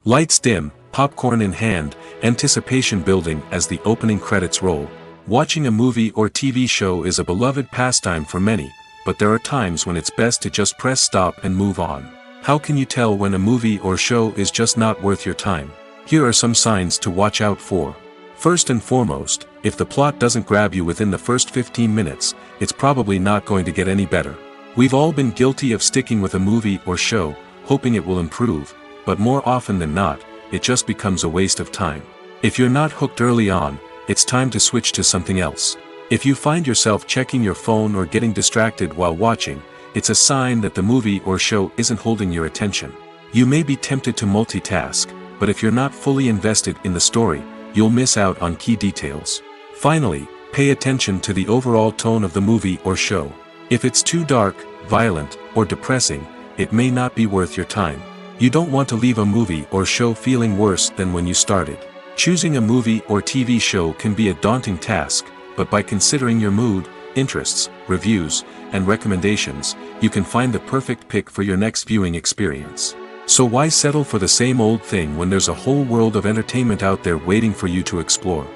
Lights dim, popcorn in hand, anticipation building as the opening credits roll. Watching a movie or TV show is a beloved pastime for many, but there are times when it's best to just press stop and move on. How can you tell when a movie or show is just not worth your time? Here are some signs to watch out for. First and foremost, if the plot doesn't grab you within the first 15 minutes, it's probably not going to get any better. We've all been guilty of sticking with a movie or show, hoping it will improve, but more often than not, it just becomes a waste of time. If you're not hooked early on, it's time to switch to something else. If you find yourself checking your phone or getting distracted while watching, it's a sign that the movie or show isn't holding your attention. You may be tempted to multitask, but if you're not fully invested in the story, you'll miss out on key details. Finally, pay attention to the overall tone of the movie or show. If it's too dark, violent, or depressing, it may not be worth your time. You don't want to leave a movie or show feeling worse than when you started. Choosing a movie or TV show can be a daunting task, but by considering your mood, interests, reviews, and recommendations, you can find the perfect pick for your next viewing experience. So why settle for the same old thing when there's a whole world of entertainment out there waiting for you to explore?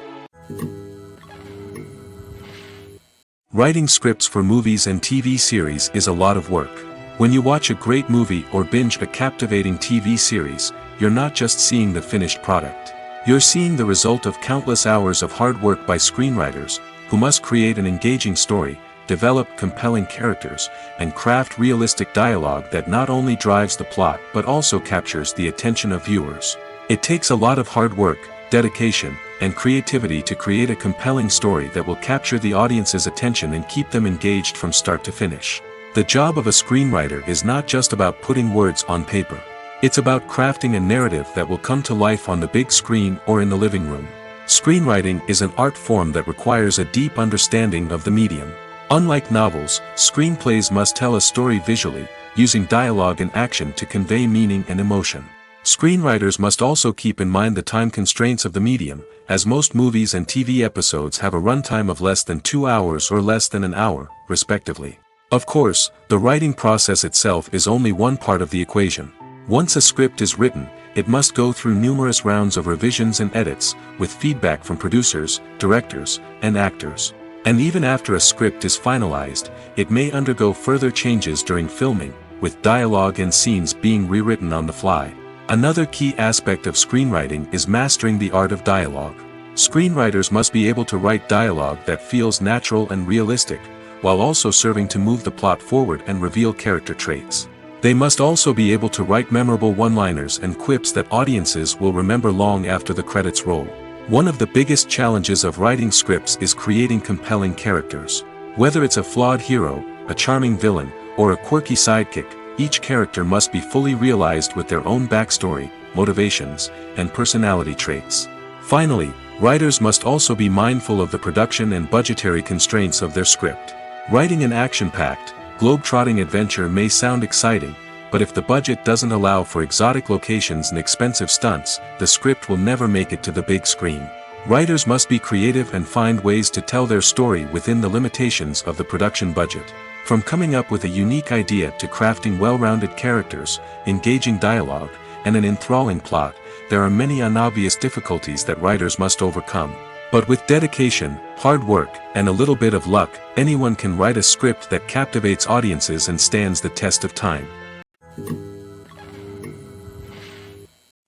Writing scripts for movies and TV series is a lot of work. When you watch a great movie or binge a captivating TV series, you're not just seeing the finished product. You're seeing the result of countless hours of hard work by screenwriters, who must create an engaging story, develop compelling characters, and craft realistic dialogue that not only drives the plot but also captures the attention of viewers. It takes a lot of hard work, dedication, and creativity to create a compelling story that will capture the audience's attention and keep them engaged from start to finish. The job of a screenwriter is not just about putting words on paper. It's about crafting a narrative that will come to life on the big screen or in the living room. Screenwriting is an art form that requires a deep understanding of the medium. Unlike novels, screenplays must tell a story visually, using dialogue and action to convey meaning and emotion. Screenwriters must also keep in mind the time constraints of the medium, as most movies and TV episodes have a runtime of less than 2 hours or less than an hour, respectively. Of course, the writing process itself is only one part of the equation. Once a script is written, it must go through numerous rounds of revisions and edits, with feedback from producers, directors, and actors. And even after a script is finalized, it may undergo further changes during filming, with dialogue and scenes being rewritten on the fly. Another key aspect of screenwriting is mastering the art of dialogue. Screenwriters must be able to write dialogue that feels natural and realistic, while also serving to move the plot forward and reveal character traits. They must also be able to write memorable one-liners and quips that audiences will remember long after the credits roll. One of the biggest challenges of writing scripts is creating compelling characters. Whether it's a flawed hero, a charming villain, or a quirky sidekick, each character must be fully realized with their own backstory, motivations, and personality traits. Finally, writers must also be mindful of the production and budgetary constraints of their script. Writing an action-packed, globe-trotting adventure may sound exciting, but if the budget doesn't allow for exotic locations and expensive stunts, the script will never make it to the big screen. Writers must be creative and find ways to tell their story within the limitations of the production budget. From coming up with a unique idea to crafting well-rounded characters, engaging dialogue, and an enthralling plot, there are many unobvious difficulties that writers must overcome. But with dedication, hard work, and a little bit of luck, anyone can write a script that captivates audiences and stands the test of time.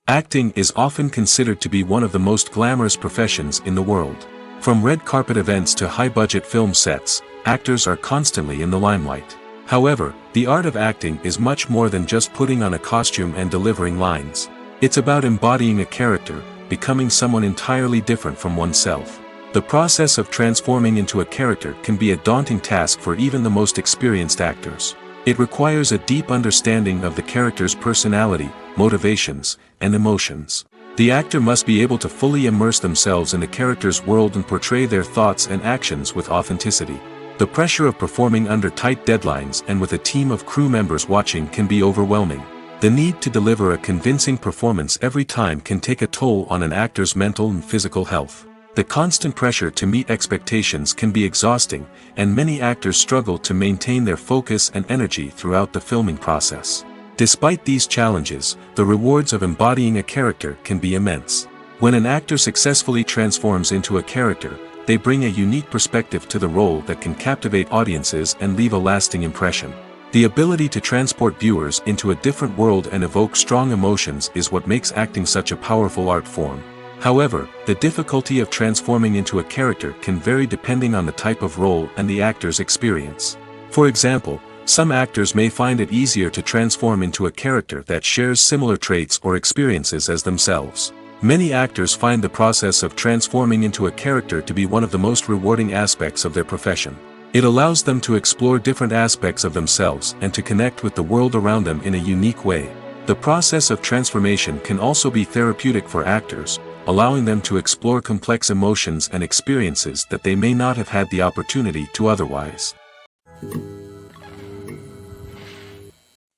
Acting is often considered to be one of the most glamorous professions in the world. From red carpet events to high-budget film sets, actors are constantly in the limelight. However, the art of acting is much more than just putting on a costume and delivering lines. It's about embodying a character, becoming someone entirely different from oneself. The process of transforming into a character can be a daunting task for even the most experienced actors. It requires a deep understanding of the character's personality, motivations, and emotions. The actor must be able to fully immerse themselves in the character's world and portray their thoughts and actions with authenticity. The pressure of performing under tight deadlines and with a team of crew members watching can be overwhelming. The need to deliver a convincing performance every time can take a toll on an actor's mental and physical health. The constant pressure to meet expectations can be exhausting, and many actors struggle to maintain their focus and energy throughout the filming process. Despite these challenges, the rewards of embodying a character can be immense. When an actor successfully transforms into a character, they bring a unique perspective to the role that can captivate audiences and leave a lasting impression. The ability to transport viewers into a different world and evoke strong emotions is what makes acting such a powerful art form. However, the difficulty of transforming into a character can vary depending on the type of role and the actor's experience. For example, some actors may find it easier to transform into a character that shares similar traits or experiences as themselves. Many actors find the process of transforming into a character to be one of the most rewarding aspects of their profession. It allows them to explore different aspects of themselves and to connect with the world around them in a unique way. The process of transformation can also be therapeutic for actors, allowing them to explore complex emotions and experiences that they may not have had the opportunity to otherwise.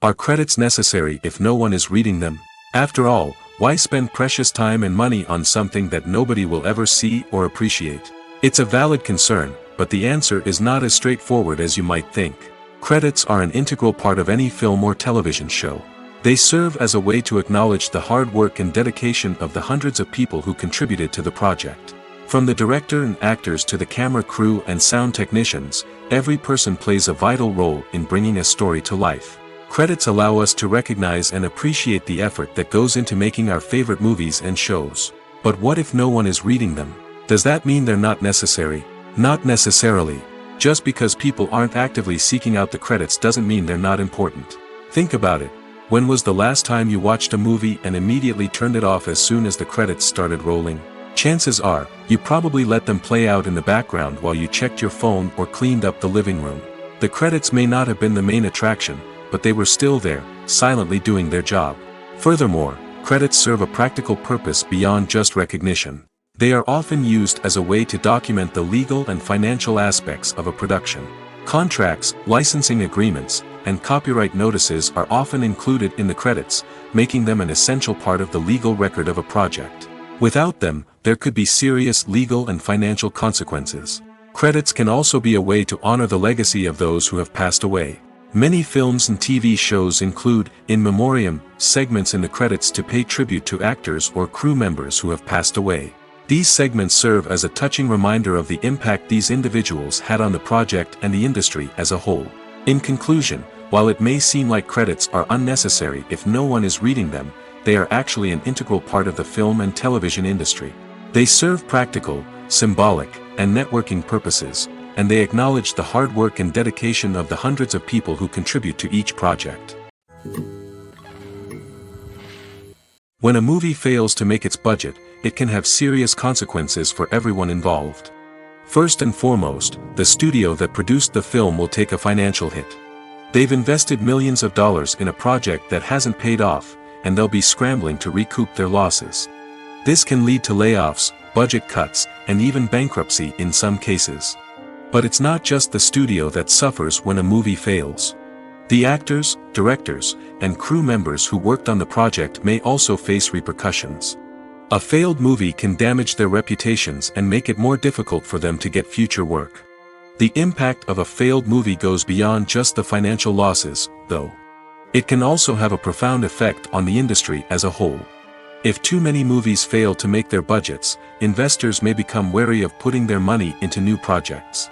Are credits necessary if no one is reading them? After all, why spend precious time and money on something that nobody will ever see or appreciate? It's a valid concern, but the answer is not as straightforward as you might think. Credits are an integral part of any film or television show. They serve as a way to acknowledge the hard work and dedication of the hundreds of people who contributed to the project. From the director and actors to the camera crew and sound technicians, every person plays a vital role in bringing a story to life. Credits allow us to recognize and appreciate the effort that goes into making our favorite movies and shows. But what if no one is reading them? Does that mean they're not necessary? Not necessarily. Just because people aren't actively seeking out the credits doesn't mean they're not important. Think about it. When was the last time you watched a movie and immediately turned it off as soon as the credits started rolling? Chances are, you probably let them play out in the background while you checked your phone or cleaned up the living room. The credits may not have been the main attraction, but they were still there, silently doing their job. Furthermore, credits serve a practical purpose beyond just recognition. They are often used as a way to document the legal and financial aspects of a production. Contracts, licensing agreements, and copyright notices are often included in the credits, making them an essential part of the legal record of a project. Without them, there could be serious legal and financial consequences. Credits can also be a way to honor the legacy of those who have passed away. Many films and TV shows include, in memoriam, segments in the credits to pay tribute to actors or crew members who have passed away. These segments serve as a touching reminder of the impact these individuals had on the project and the industry as a whole. In conclusion, while it may seem like credits are unnecessary if no one is reading them, they are actually an integral part of the film and television industry. They serve practical, symbolic, and networking purposes, and they acknowledge the hard work and dedication of the hundreds of people who contribute to each project. When a movie fails to make its budget, it can have serious consequences for everyone involved. First and foremost, the studio that produced the film will take a financial hit. They've invested millions of dollars in a project that hasn't paid off, and they'll be scrambling to recoup their losses. This can lead to layoffs, budget cuts, and even bankruptcy in some cases. But it's not just the studio that suffers when a movie fails. The actors, directors, and crew members who worked on the project may also face repercussions. A failed movie can damage their reputations and make it more difficult for them to get future work. The impact of a failed movie goes beyond just the financial losses, though. It can also have a profound effect on the industry as a whole. If too many movies fail to make their budgets, investors may become wary of putting their money into new projects.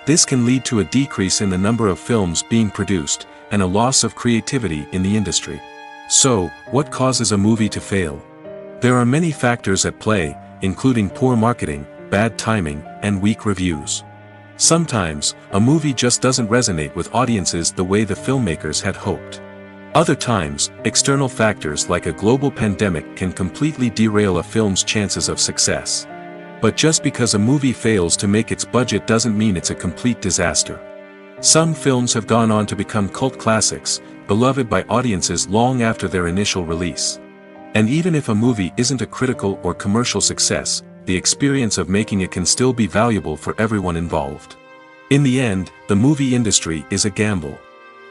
This can lead to a decrease in the number of films being produced, and a loss of creativity in the industry. So, what causes a movie to fail? There are many factors at play, including poor marketing, bad timing, and weak reviews. Sometimes, a movie just doesn't resonate with audiences the way the filmmakers had hoped. Other times, external factors like a global pandemic can completely derail a film's chances of success. But just because a movie fails to make its budget doesn't mean it's a complete disaster. Some films have gone on to become cult classics, beloved by audiences long after their initial release. And even if a movie isn't a critical or commercial success, the experience of making it can still be valuable for everyone involved. In the end, the movie industry is a gamble.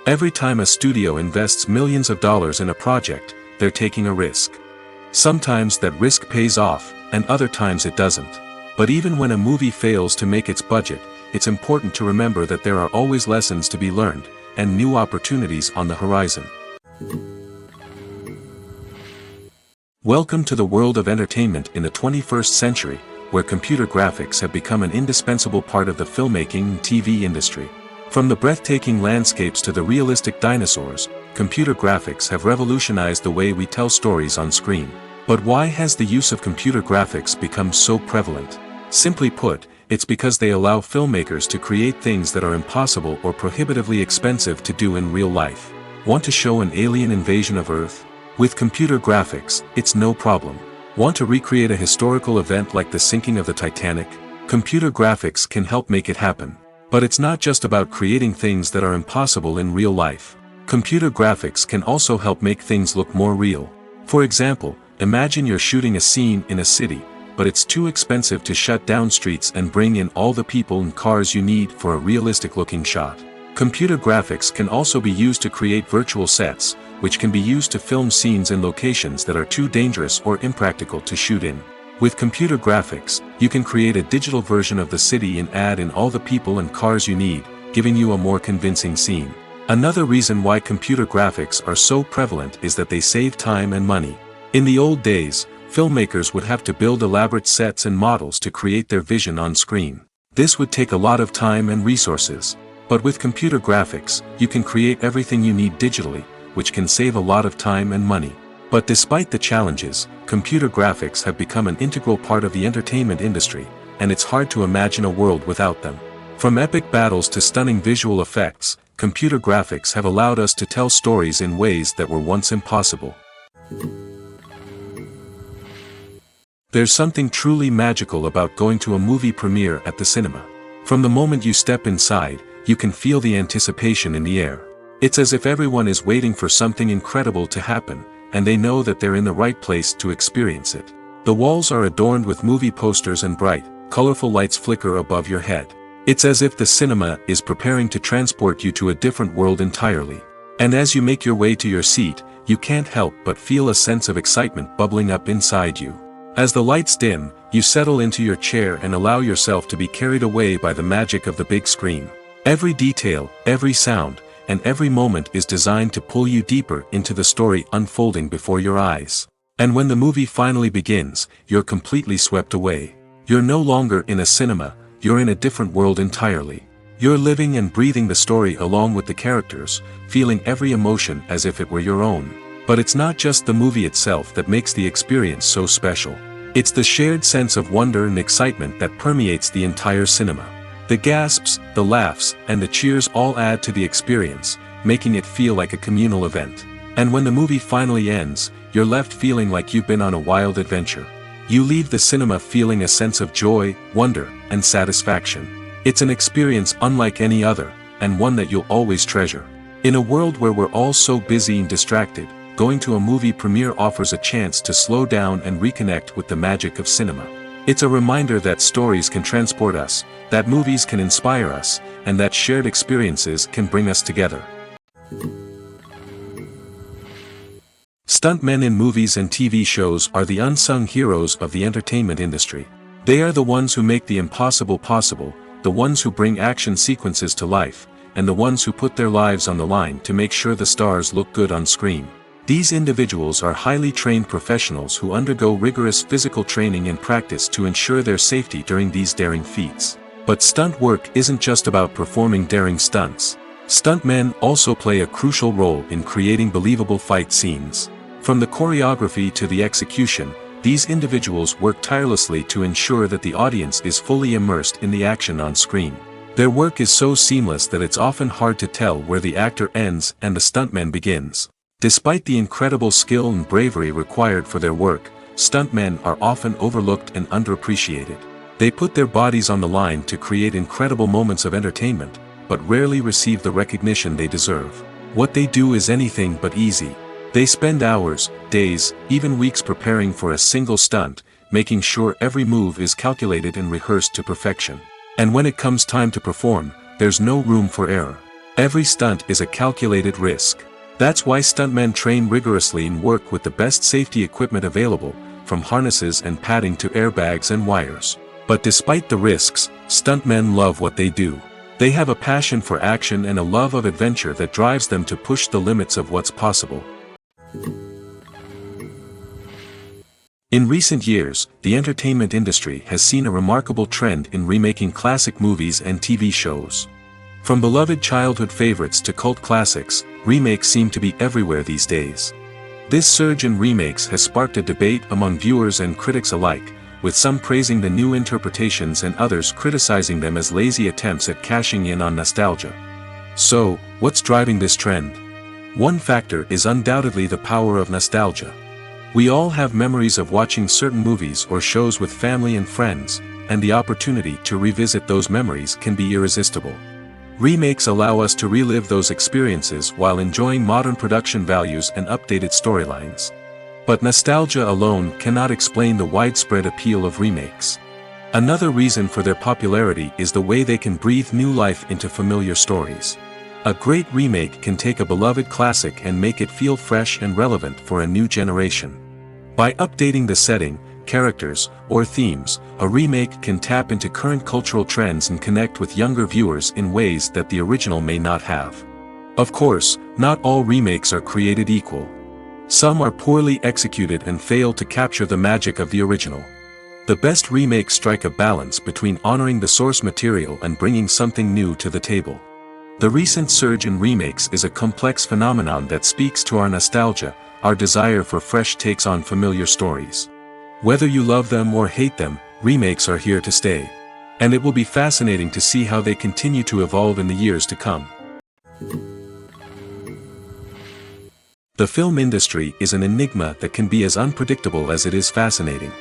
Every time a studio invests millions of dollars in a project, they're taking a risk. Sometimes that risk pays off, and other times it doesn't. But even when a movie fails to make its budget, it's important to remember that there are always lessons to be learned, and new opportunities on the horizon. Welcome to the world of entertainment in the 21st century, where computer graphics have become an indispensable part of the filmmaking and TV industry. From the breathtaking landscapes to the realistic dinosaurs, computer graphics have revolutionized the way we tell stories on screen. But why has the use of computer graphics become so prevalent? Simply put, it's because they allow filmmakers to create things that are impossible or prohibitively expensive to do in real life. Want to show an alien invasion of Earth? With computer graphics, it's no problem. Want to recreate a historical event like the sinking of the Titanic? Computer graphics can help make it happen. But it's not just about creating things that are impossible in real life. Computer graphics can also help make things look more real. For example, imagine you're shooting a scene in a city, but it's too expensive to shut down streets and bring in all the people and cars you need for a realistic-looking shot. Computer graphics can also be used to create virtual sets, which can be used to film scenes in locations that are too dangerous or impractical to shoot in. With computer graphics, you can create a digital version of the city and add in all the people and cars you need, giving you a more convincing scene. Another reason why computer graphics are so prevalent is that they save time and money. In the old days, filmmakers would have to build elaborate sets and models to create their vision on screen. This would take a lot of time and resources. But with computer graphics, you can create everything you need digitally, which can save a lot of time and money. But despite the challenges, computer graphics have become an integral part of the entertainment industry, and it's hard to imagine a world without them. From epic battles to stunning visual effects, computer graphics have allowed us to tell stories in ways that were once impossible. There's something truly magical about going to a movie premiere at the cinema. From the moment you step inside, you can feel the anticipation in the air. It's as if everyone is waiting for something incredible to happen, and they know that they're in the right place to experience it. The walls are adorned with movie posters and bright, colorful lights flicker above your head. It's as if the cinema is preparing to transport you to a different world entirely. And as you make your way to your seat, you can't help but feel a sense of excitement bubbling up inside you. As the lights dim, you settle into your chair and allow yourself to be carried away by the magic of the big screen. Every detail, every sound, and every moment is designed to pull you deeper into the story unfolding before your eyes. And when the movie finally begins, you're completely swept away. You're no longer in a cinema, you're in a different world entirely. You're living and breathing the story along with the characters, feeling every emotion as if it were your own. But it's not just the movie itself that makes the experience so special. It's the shared sense of wonder and excitement that permeates the entire cinema. The gasps, the laughs, and the cheers all add to the experience, making it feel like a communal event. And when the movie finally ends, you're left feeling like you've been on a wild adventure. You leave the cinema feeling a sense of joy, wonder, and satisfaction. It's an experience unlike any other, and one that you'll always treasure. In a world where we're all so busy and distracted, going to a movie premiere offers a chance to slow down and reconnect with the magic of cinema. It's a reminder that stories can transport us, that movies can inspire us, and that shared experiences can bring us together. Stuntmen in movies and TV shows are the unsung heroes of the entertainment industry. They are the ones who make the impossible possible, the ones who bring action sequences to life, and the ones who put their lives on the line to make sure the stars look good on screen. These individuals are highly trained professionals who undergo rigorous physical training and practice to ensure their safety during these daring feats. But stunt work isn't just about performing daring stunts. Stuntmen also play a crucial role in creating believable fight scenes. From the choreography to the execution, these individuals work tirelessly to ensure that the audience is fully immersed in the action on screen. Their work is so seamless that it's often hard to tell where the actor ends and the stuntman begins. Despite the incredible skill and bravery required for their work, stuntmen are often overlooked and underappreciated. They put their bodies on the line to create incredible moments of entertainment, but rarely receive the recognition they deserve. What they do is anything but easy. They spend hours, days, even weeks preparing for a single stunt, making sure every move is calculated and rehearsed to perfection. And when it comes time to perform, there's no room for error. Every stunt is a calculated risk. That's why stuntmen train rigorously and work with the best safety equipment available, from harnesses and padding to airbags and wires. But despite the risks, stuntmen love what they do. They have a passion for action and a love of adventure that drives them to push the limits of what's possible. In recent years, the entertainment industry has seen a remarkable trend in remaking classic movies and TV shows. From beloved childhood favorites to cult classics, remakes seem to be everywhere these days. This surge in remakes has sparked a debate among viewers and critics alike, with some praising the new interpretations and others criticizing them as lazy attempts at cashing in on nostalgia. So, what's driving this trend? One factor is undoubtedly the power of nostalgia. We all have memories of watching certain movies or shows with family and friends, and the opportunity to revisit those memories can be irresistible. Remakes allow us to relive those experiences while enjoying modern production values and updated storylines. But nostalgia alone cannot explain the widespread appeal of remakes. Another reason for their popularity is the way they can breathe new life into familiar stories. A great remake can take a beloved classic and make it feel fresh and relevant for a new generation. By updating the setting, characters, or themes, a remake can tap into current cultural trends and connect with younger viewers in ways that the original may not have. Of course, not all remakes are created equal. Some are poorly executed and fail to capture the magic of the original. The best remakes strike a balance between honoring the source material and bringing something new to the table. The recent surge in remakes is a complex phenomenon that speaks to our nostalgia, our desire for fresh takes on familiar stories. Whether you love them or hate them, remakes are here to stay. And it will be fascinating to see how they continue to evolve in the years to come. The film industry is an enigma that can be as unpredictable as it is fascinating.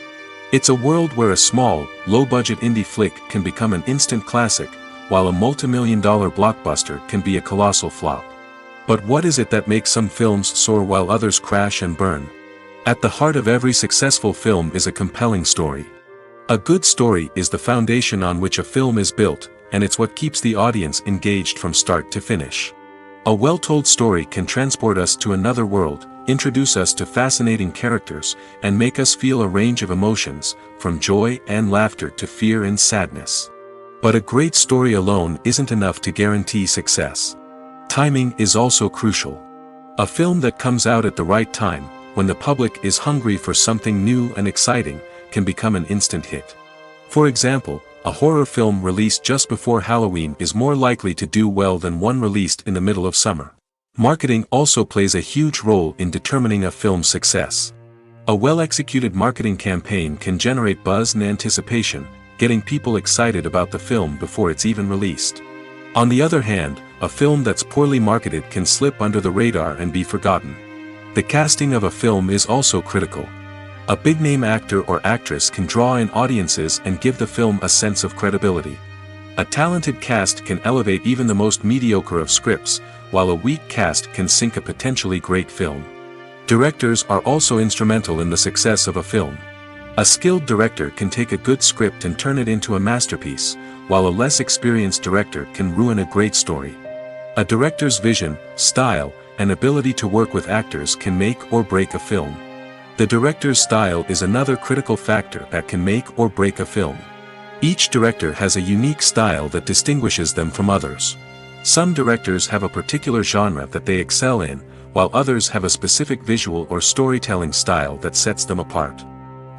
It's a world where a small, low-budget indie flick can become an instant classic, while a multi-million-dollar blockbuster can be a colossal flop. But what is it that makes some films soar while others crash and burn? At the heart of every successful film is a compelling story. A good story is the foundation on which a film is built, and it's what keeps the audience engaged from start to finish. A well-told story can transport us to another world, introduce us to fascinating characters, and make us feel a range of emotions, from joy and laughter to fear and sadness. But a great story alone isn't enough to guarantee success. Timing is also crucial. A film that comes out at the right time, when the public is hungry for something new and exciting, can become an instant hit. For example, a horror film released just before Halloween is more likely to do well than one released in the middle of summer. Marketing also plays a huge role in determining a film's success. A well-executed marketing campaign can generate buzz and anticipation, getting people excited about the film before it's even released. On the other hand, a film that's poorly marketed can slip under the radar and be forgotten. The casting of a film is also critical. A big-name actor or actress can draw in audiences and give the film a sense of credibility. A talented cast can elevate even the most mediocre of scripts, while a weak cast can sink a potentially great film. Directors are also instrumental in the success of a film. A skilled director can take a good script and turn it into a masterpiece, while a less experienced director can ruin a great story. A director's vision, style, and ability to work with actors can make or break a film. The director's style is another critical factor that can make or break a film. Each director has a unique style that distinguishes them from others. Some directors have a particular genre that they excel in, while others have a specific visual or storytelling style that sets them apart.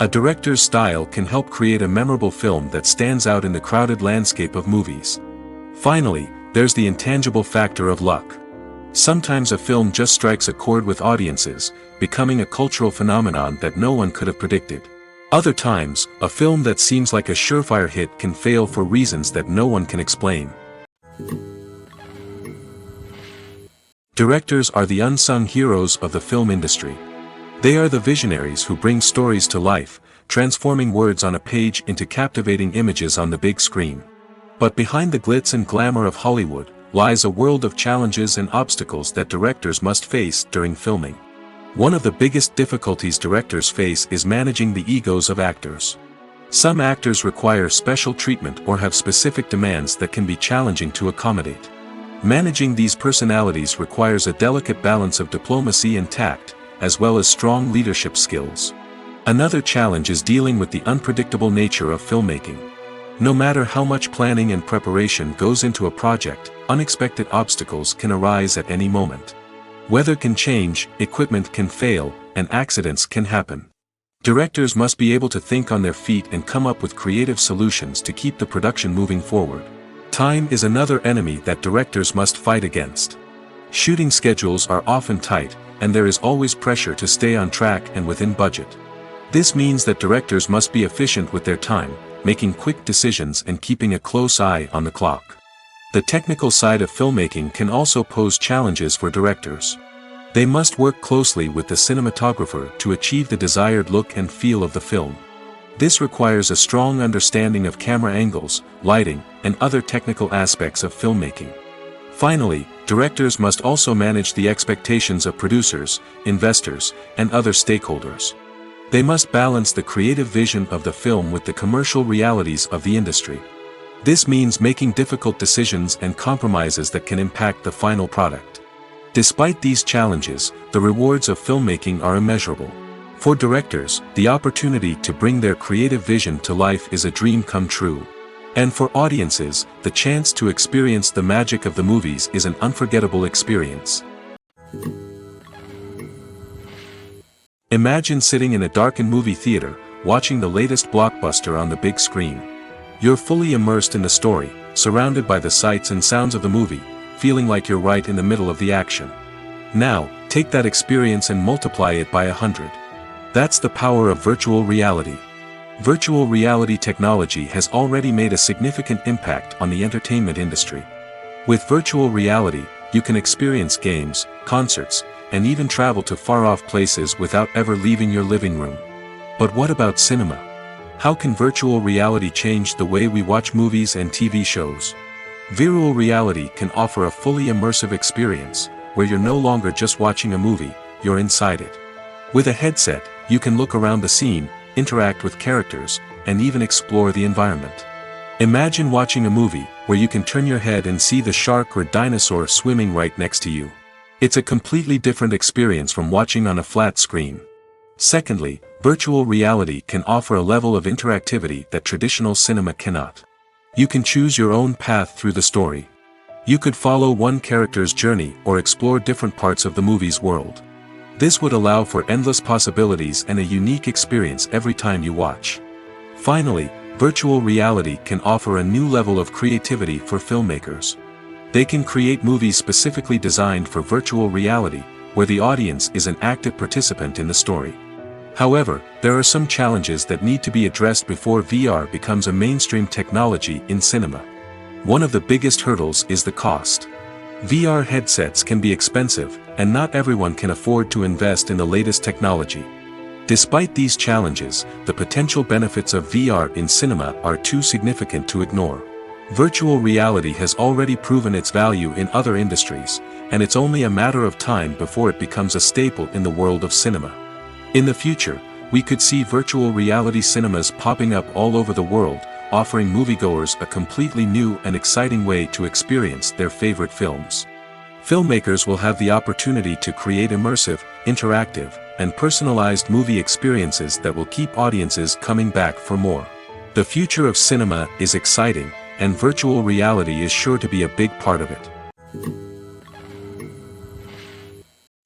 A director's style can help create a memorable film that stands out in the crowded landscape of movies. Finally, there's the intangible factor of luck. Sometimes a film just strikes a chord with audiences, becoming a cultural phenomenon that no one could have predicted. Other times, a film that seems like a surefire hit can fail for reasons that no one can explain. Directors are the unsung heroes of the film industry. They are the visionaries who bring stories to life, transforming words on a page into captivating images on the big screen. But behind the glitz and glamour of Hollywood, lies a world of challenges and obstacles that directors must face during filming. One of the biggest difficulties directors face is managing the egos of actors. Some actors require special treatment or have specific demands that can be challenging to accommodate. Managing these personalities requires a delicate balance of diplomacy and tact, as well as strong leadership skills. Another challenge is dealing with the unpredictable nature of filmmaking. No matter how much planning and preparation goes into a project, unexpected obstacles can arise at any moment. Weather can change, equipment can fail, and accidents can happen. Directors must be able to think on their feet and come up with creative solutions to keep the production moving forward. Time is another enemy that directors must fight against. Shooting schedules are often tight, and there is always pressure to stay on track and within budget. This means that directors must be efficient with their time, making quick decisions and keeping a close eye on the clock. The technical side of filmmaking can also pose challenges for directors. They must work closely with the cinematographer to achieve the desired look and feel of the film. This requires a strong understanding of camera angles, lighting, and other technical aspects of filmmaking. Finally, directors must also manage the expectations of producers, investors, and other stakeholders. They must balance the creative vision of the film with the commercial realities of the industry. This means making difficult decisions and compromises that can impact the final product. Despite these challenges, the rewards of filmmaking are immeasurable. For directors, the opportunity to bring their creative vision to life is a dream come true. And for audiences, the chance to experience the magic of the movies is an unforgettable experience. Imagine sitting in a darkened movie theater, watching the latest blockbuster on the big screen. You're fully immersed in the story, surrounded by the sights and sounds of the movie, feeling like you're right in the middle of the action. Now, take that experience and multiply it by 100. That's the power of virtual reality. Virtual reality technology has already made a significant impact on the entertainment industry. With virtual reality, you can experience games, concerts, and even travel to far-off places without ever leaving your living room. But what about cinema? How can virtual reality change the way we watch movies and TV shows? Virtual reality can offer a fully immersive experience, where you're no longer just watching a movie, you're inside it. With a headset, you can look around the scene, interact with characters, and even explore the environment. Imagine watching a movie, where you can turn your head and see the shark or dinosaur swimming right next to you. It's a completely different experience from watching on a flat screen. Secondly, virtual reality can offer a level of interactivity that traditional cinema cannot. You can choose your own path through the story. You could follow one character's journey or explore different parts of the movie's world. This would allow for endless possibilities and a unique experience every time you watch. Finally, virtual reality can offer a new level of creativity for filmmakers. They can create movies specifically designed for virtual reality, where the audience is an active participant in the story. However, there are some challenges that need to be addressed before VR becomes a mainstream technology in cinema. One of the biggest hurdles is the cost. VR headsets can be expensive, and not everyone can afford to invest in the latest technology. Despite these challenges, the potential benefits of VR in cinema are too significant to ignore. Virtual reality has already proven its value in other industries, and it's only a matter of time before it becomes a staple in the world of cinema. In the future, we could see virtual reality cinemas popping up all over the world, offering moviegoers a completely new and exciting way to experience their favorite films. Filmmakers will have the opportunity to create immersive, interactive, and personalized movie experiences that will keep audiences coming back for more. The future of cinema is exciting, and virtual reality is sure to be a big part of it.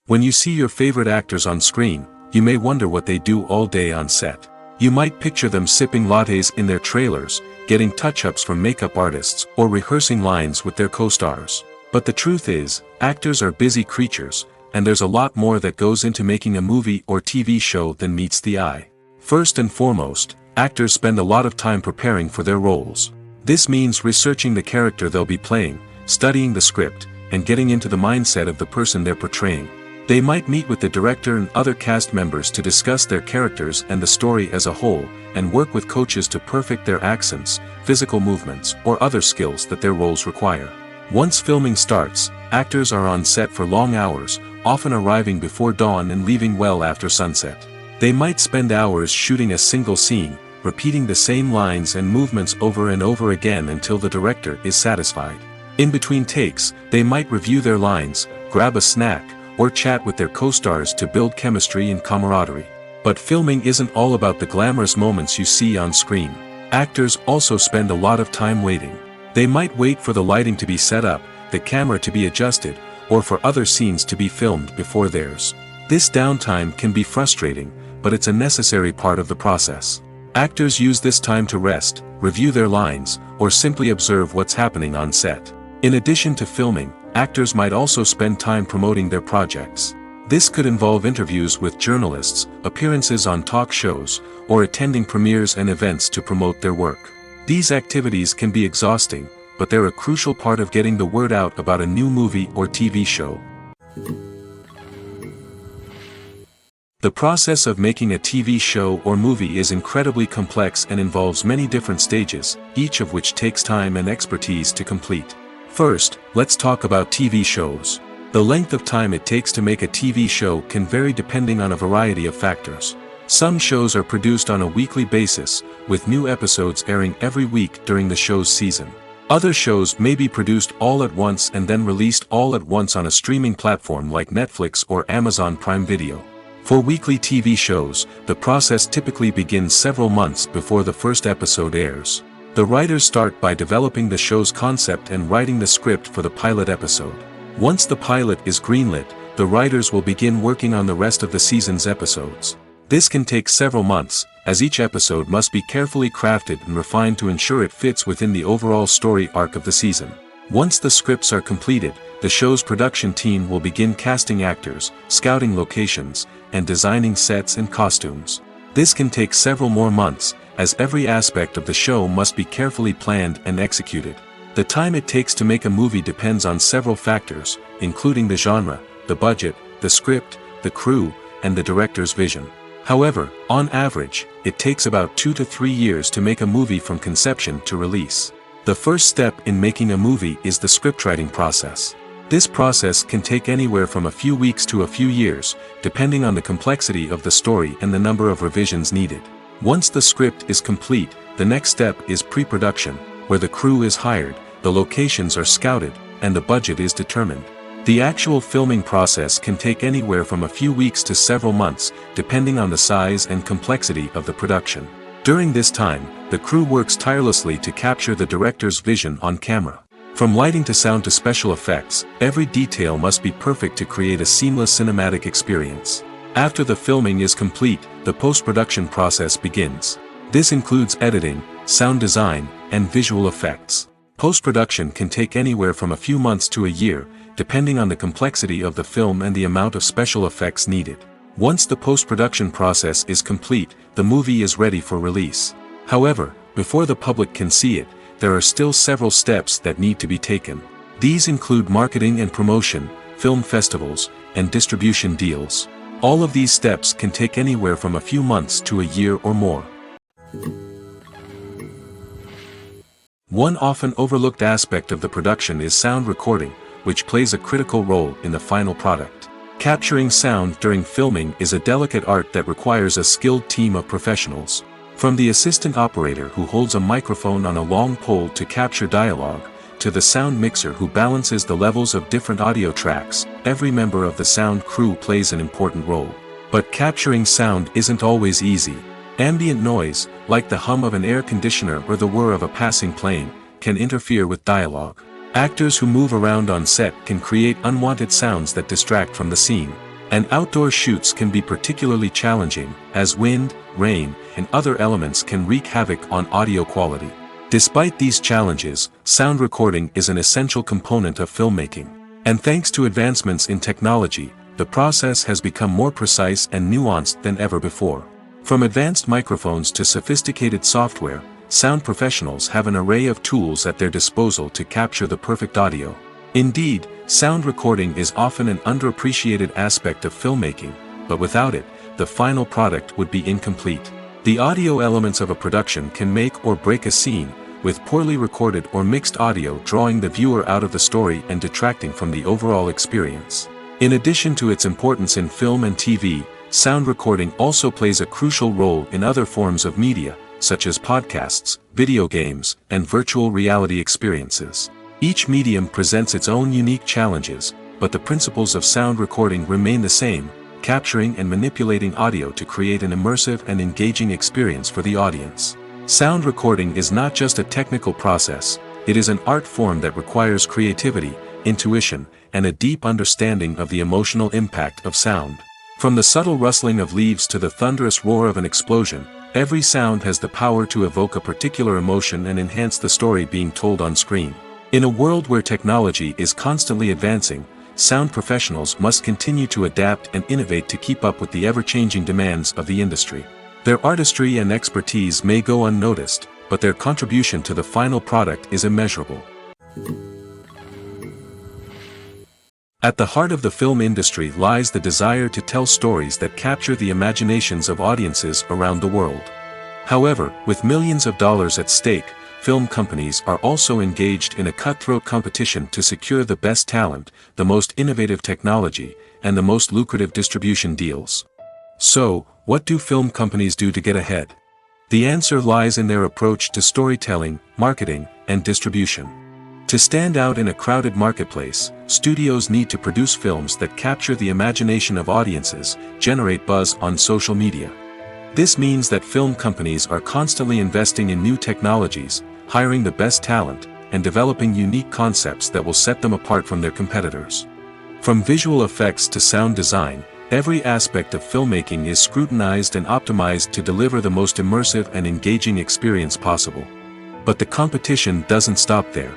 When you see your favorite actors on screen, you may wonder what they do all day on set. You might picture them sipping lattes in their trailers, getting touch-ups from makeup artists, or rehearsing lines with their co-stars. But the truth is, actors are busy creatures, and there's a lot more that goes into making a movie or TV show than meets the eye. First and foremost, actors spend a lot of time preparing for their roles. This means researching the character they'll be playing, studying the script, and getting into the mindset of the person they're portraying. They might meet with the director and other cast members to discuss their characters and the story as a whole, and work with coaches to perfect their accents, physical movements, or other skills that their roles require. Once filming starts, actors are on set for long hours, often arriving before dawn and leaving well after sunset. They might spend hours shooting a single scene, repeating the same lines and movements over and over again until the director is satisfied. In between takes, they might review their lines, grab a snack, or chat with their co-stars to build chemistry and camaraderie. But filming isn't all about the glamorous moments you see on screen. Actors also spend a lot of time waiting. They might wait for the lighting to be set up, the camera to be adjusted, or for other scenes to be filmed before theirs. This downtime can be frustrating, but it's a necessary part of the process. Actors use this time to rest, review their lines, or simply observe what's happening on set. In addition to filming, actors might also spend time promoting their projects. This could involve interviews with journalists, appearances on talk shows, or attending premieres and events to promote their work. These activities can be exhausting, but they're a crucial part of getting the word out about a new movie or TV show. The process of making a TV show or movie is incredibly complex and involves many different stages, each of which takes time and expertise to complete. First, let's talk about TV shows. The length of time it takes to make a TV show can vary depending on a variety of factors. Some shows are produced on a weekly basis, with new episodes airing every week during the show's season. Other shows may be produced all at once and then released all at once on a streaming platform like Netflix or Amazon Prime Video. For weekly TV shows, the process typically begins several months before the first episode airs. The writers start by developing the show's concept and writing the script for the pilot episode. Once the pilot is greenlit, the writers will begin working on the rest of the season's episodes. This can take several months, as each episode must be carefully crafted and refined to ensure it fits within the overall story arc of the season. Once the scripts are completed, the show's production team will begin casting actors, scouting locations, and designing sets and costumes. This can take several more months, as every aspect of the show must be carefully planned and executed. The time it takes to make a movie depends on several factors, including the genre, the budget, the script, the crew, and the director's vision. However, on average, it takes about 2 to 3 years to make a movie from conception to release. The first step in making a movie is the scriptwriting process. This process can take anywhere from a few weeks to a few years, depending on the complexity of the story and the number of revisions needed. Once the script is complete, the next step is pre-production, where the crew is hired, the locations are scouted, and the budget is determined. The actual filming process can take anywhere from a few weeks to several months, depending on the size and complexity of the production. During this time, the crew works tirelessly to capture the director's vision on camera. From lighting to sound to special effects, every detail must be perfect to create a seamless cinematic experience. After the filming is complete, the post-production process begins. This includes editing, sound design, and visual effects. Post-production can take anywhere from a few months to a year, depending on the complexity of the film and the amount of special effects needed. Once the post-production process is complete, the movie is ready for release. However, before the public can see it, there are still several steps that need to be taken. These include marketing and promotion, film festivals, and distribution deals. All of these steps can take anywhere from a few months to a year or more. One often overlooked aspect of the production is sound recording, which plays a critical role in the final product. Capturing sound during filming is a delicate art that requires a skilled team of professionals. From the assistant operator who holds a microphone on a long pole to capture dialogue, to the sound mixer who balances the levels of different audio tracks, every member of the sound crew plays an important role. But capturing sound isn't always easy. Ambient noise, like the hum of an air conditioner or the whir of a passing plane, can interfere with dialogue. Actors who move around on set can create unwanted sounds that distract from the scene. And outdoor shoots can be particularly challenging, as wind, rain, and other elements can wreak havoc on audio quality. Despite these challenges, sound recording is an essential component of filmmaking. And thanks to advancements in technology, the process has become more precise and nuanced than ever before. From advanced microphones to sophisticated software, sound professionals have an array of tools at their disposal to capture the perfect audio. Indeed, sound recording is often an underappreciated aspect of filmmaking, but without it, the final product would be incomplete. The audio elements of a production can make or break a scene, with poorly recorded or mixed audio drawing the viewer out of the story and detracting from the overall experience. In addition to its importance in film and TV, sound recording also plays a crucial role in other forms of media, such as podcasts, video games, and virtual reality experiences. Each medium presents its own unique challenges, but the principles of sound recording remain the same, capturing and manipulating audio to create an immersive and engaging experience for the audience. Sound recording is not just a technical process, it is an art form that requires creativity, intuition, and a deep understanding of the emotional impact of sound. From the subtle rustling of leaves to the thunderous roar of an explosion, every sound has the power to evoke a particular emotion and enhance the story being told on screen. In a world where technology is constantly advancing, sound professionals must continue to adapt and innovate to keep up with the ever-changing demands of the industry. Their artistry and expertise may go unnoticed, but their contribution to the final product is immeasurable. At the heart of the film industry lies the desire to tell stories that capture the imaginations of audiences around the world. However, with millions of dollars at stake, film companies are also engaged in a cutthroat competition to secure the best talent, the most innovative technology, and the most lucrative distribution deals. So, what do film companies do to get ahead? The answer lies in their approach to storytelling, marketing, and distribution. To stand out in a crowded marketplace, studios need to produce films that capture the imagination of audiences, generate buzz on social media. This means that film companies are constantly investing in new technologies, hiring the best talent, and developing unique concepts that will set them apart from their competitors. From visual effects to sound design, every aspect of filmmaking is scrutinized and optimized to deliver the most immersive and engaging experience possible. But the competition doesn't stop there.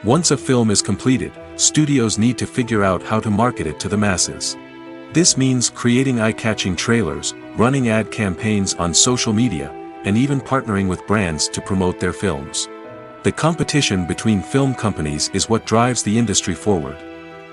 Once a film is completed, studios need to figure out how to market it to the masses. This means creating eye-catching trailers, running ad campaigns on social media, and even partnering with brands to promote their films. The competition between film companies is what drives the industry forward.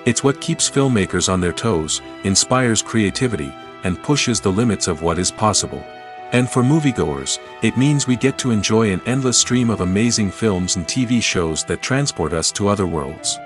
It's what keeps filmmakers on their toes, inspires creativity, and pushes the limits of what is possible. And for moviegoers, it means we get to enjoy an endless stream of amazing films and TV shows that transport us to other worlds.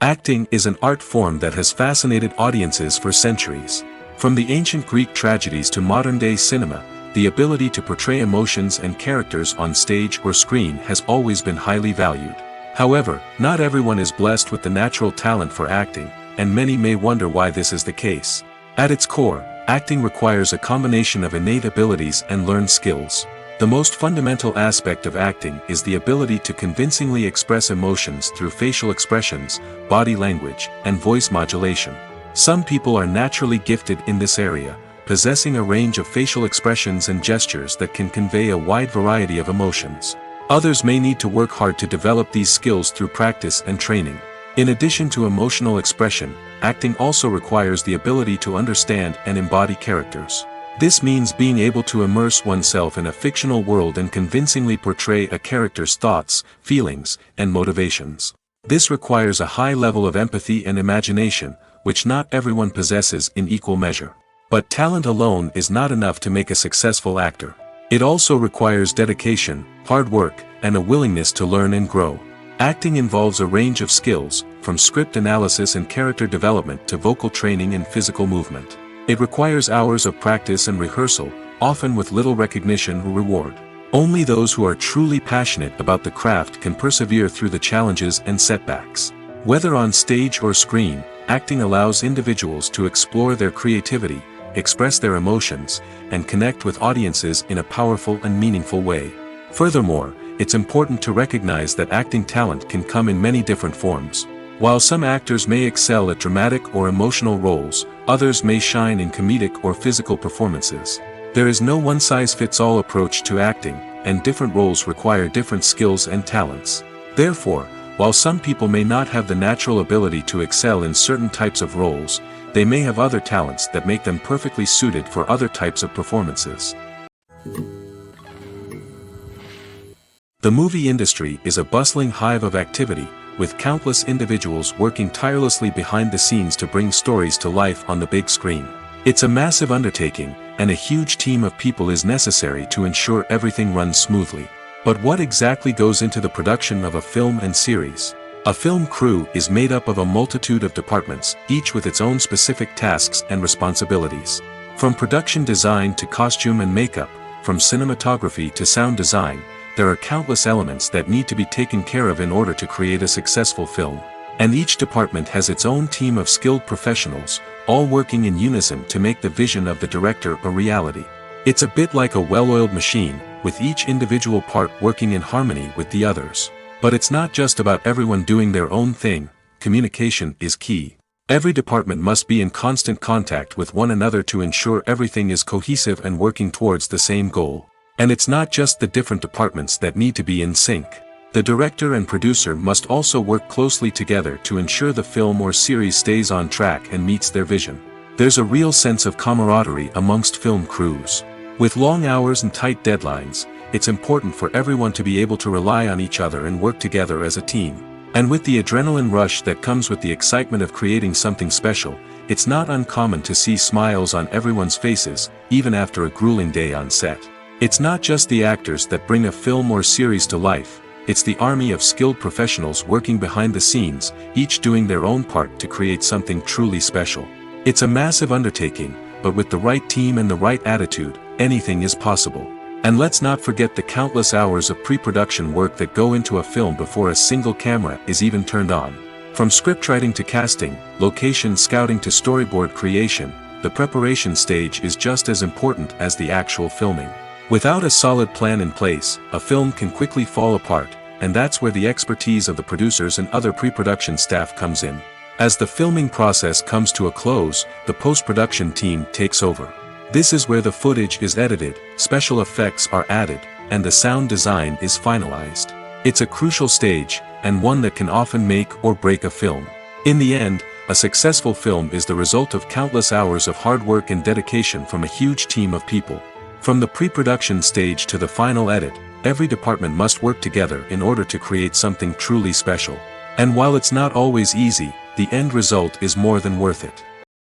Acting is an art form that has fascinated audiences for centuries. From the ancient Greek tragedies to modern-day cinema, the ability to portray emotions and characters on stage or screen has always been highly valued. However, not everyone is blessed with the natural talent for acting, and many may wonder why this is the case. At its core, acting requires a combination of innate abilities and learned skills. The most fundamental aspect of acting is the ability to convincingly express emotions through facial expressions, body language, and voice modulation. Some people are naturally gifted in this area, possessing a range of facial expressions and gestures that can convey a wide variety of emotions. Others may need to work hard to develop these skills through practice and training. In addition to emotional expression, acting also requires the ability to understand and embody characters. This means being able to immerse oneself in a fictional world and convincingly portray a character's thoughts, feelings, and motivations. This requires a high level of empathy and imagination, which not everyone possesses in equal measure. But talent alone is not enough to make a successful actor. It also requires dedication, hard work, and a willingness to learn and grow. Acting involves a range of skills, from script analysis and character development to vocal training and physical movement. It requires hours of practice and rehearsal, often with little recognition or reward. Only those who are truly passionate about the craft can persevere through the challenges and setbacks. Whether on stage or screen, acting allows individuals to explore their creativity, express their emotions, and connect with audiences in a powerful and meaningful way. Furthermore, it's important to recognize that acting talent can come in many different forms. While some actors may excel at dramatic or emotional roles, others may shine in comedic or physical performances. There is no one-size-fits-all approach to acting, and different roles require different skills and talents. Therefore, while some people may not have the natural ability to excel in certain types of roles, they may have other talents that make them perfectly suited for other types of performances. The movie industry is a bustling hive of activity, with countless individuals working tirelessly behind the scenes to bring stories to life on the big screen. It's a massive undertaking, and a huge team of people is necessary to ensure everything runs smoothly. But what exactly goes into the production of a film and series? A film crew is made up of a multitude of departments, each with its own specific tasks and responsibilities. From production design to costume and makeup, from cinematography to sound design, there are countless elements that need to be taken care of in order to create a successful film. And each department has its own team of skilled professionals, all working in unison to make the vision of the director a reality. It's a bit like a well-oiled machine, with each individual part working in harmony with the others. But it's not just about everyone doing their own thing. Communication is key. Every department must be in constant contact with one another to ensure everything is cohesive and working towards the same goal. And it's not just the different departments that need to be in sync. The director and producer must also work closely together to ensure the film or series stays on track and meets their vision. There's a real sense of camaraderie amongst film crews. With long hours and tight deadlines, it's important for everyone to be able to rely on each other and work together as a team. And with the adrenaline rush that comes with the excitement of creating something special, it's not uncommon to see smiles on everyone's faces, even after a grueling day on set. It's not just the actors that bring a film or series to life, it's the army of skilled professionals working behind the scenes, each doing their own part to create something truly special. It's a massive undertaking, but with the right team and the right attitude, anything is possible. And let's not forget the countless hours of pre-production work that go into a film before a single camera is even turned on. From scriptwriting to casting, location scouting to storyboard creation, the preparation stage is just as important as the actual filming. Without a solid plan in place, a film can quickly fall apart, and that's where the expertise of the producers and other pre-production staff comes in. As the filming process comes to a close, the post-production team takes over. This is where the footage is edited, special effects are added, and the sound design is finalized. It's a crucial stage, and one that can often make or break a film. In the end, a successful film is the result of countless hours of hard work and dedication from a huge team of people. From the pre-production stage to the final edit, every department must work together in order to create something truly special. And while it's not always easy, the end result is more than worth it.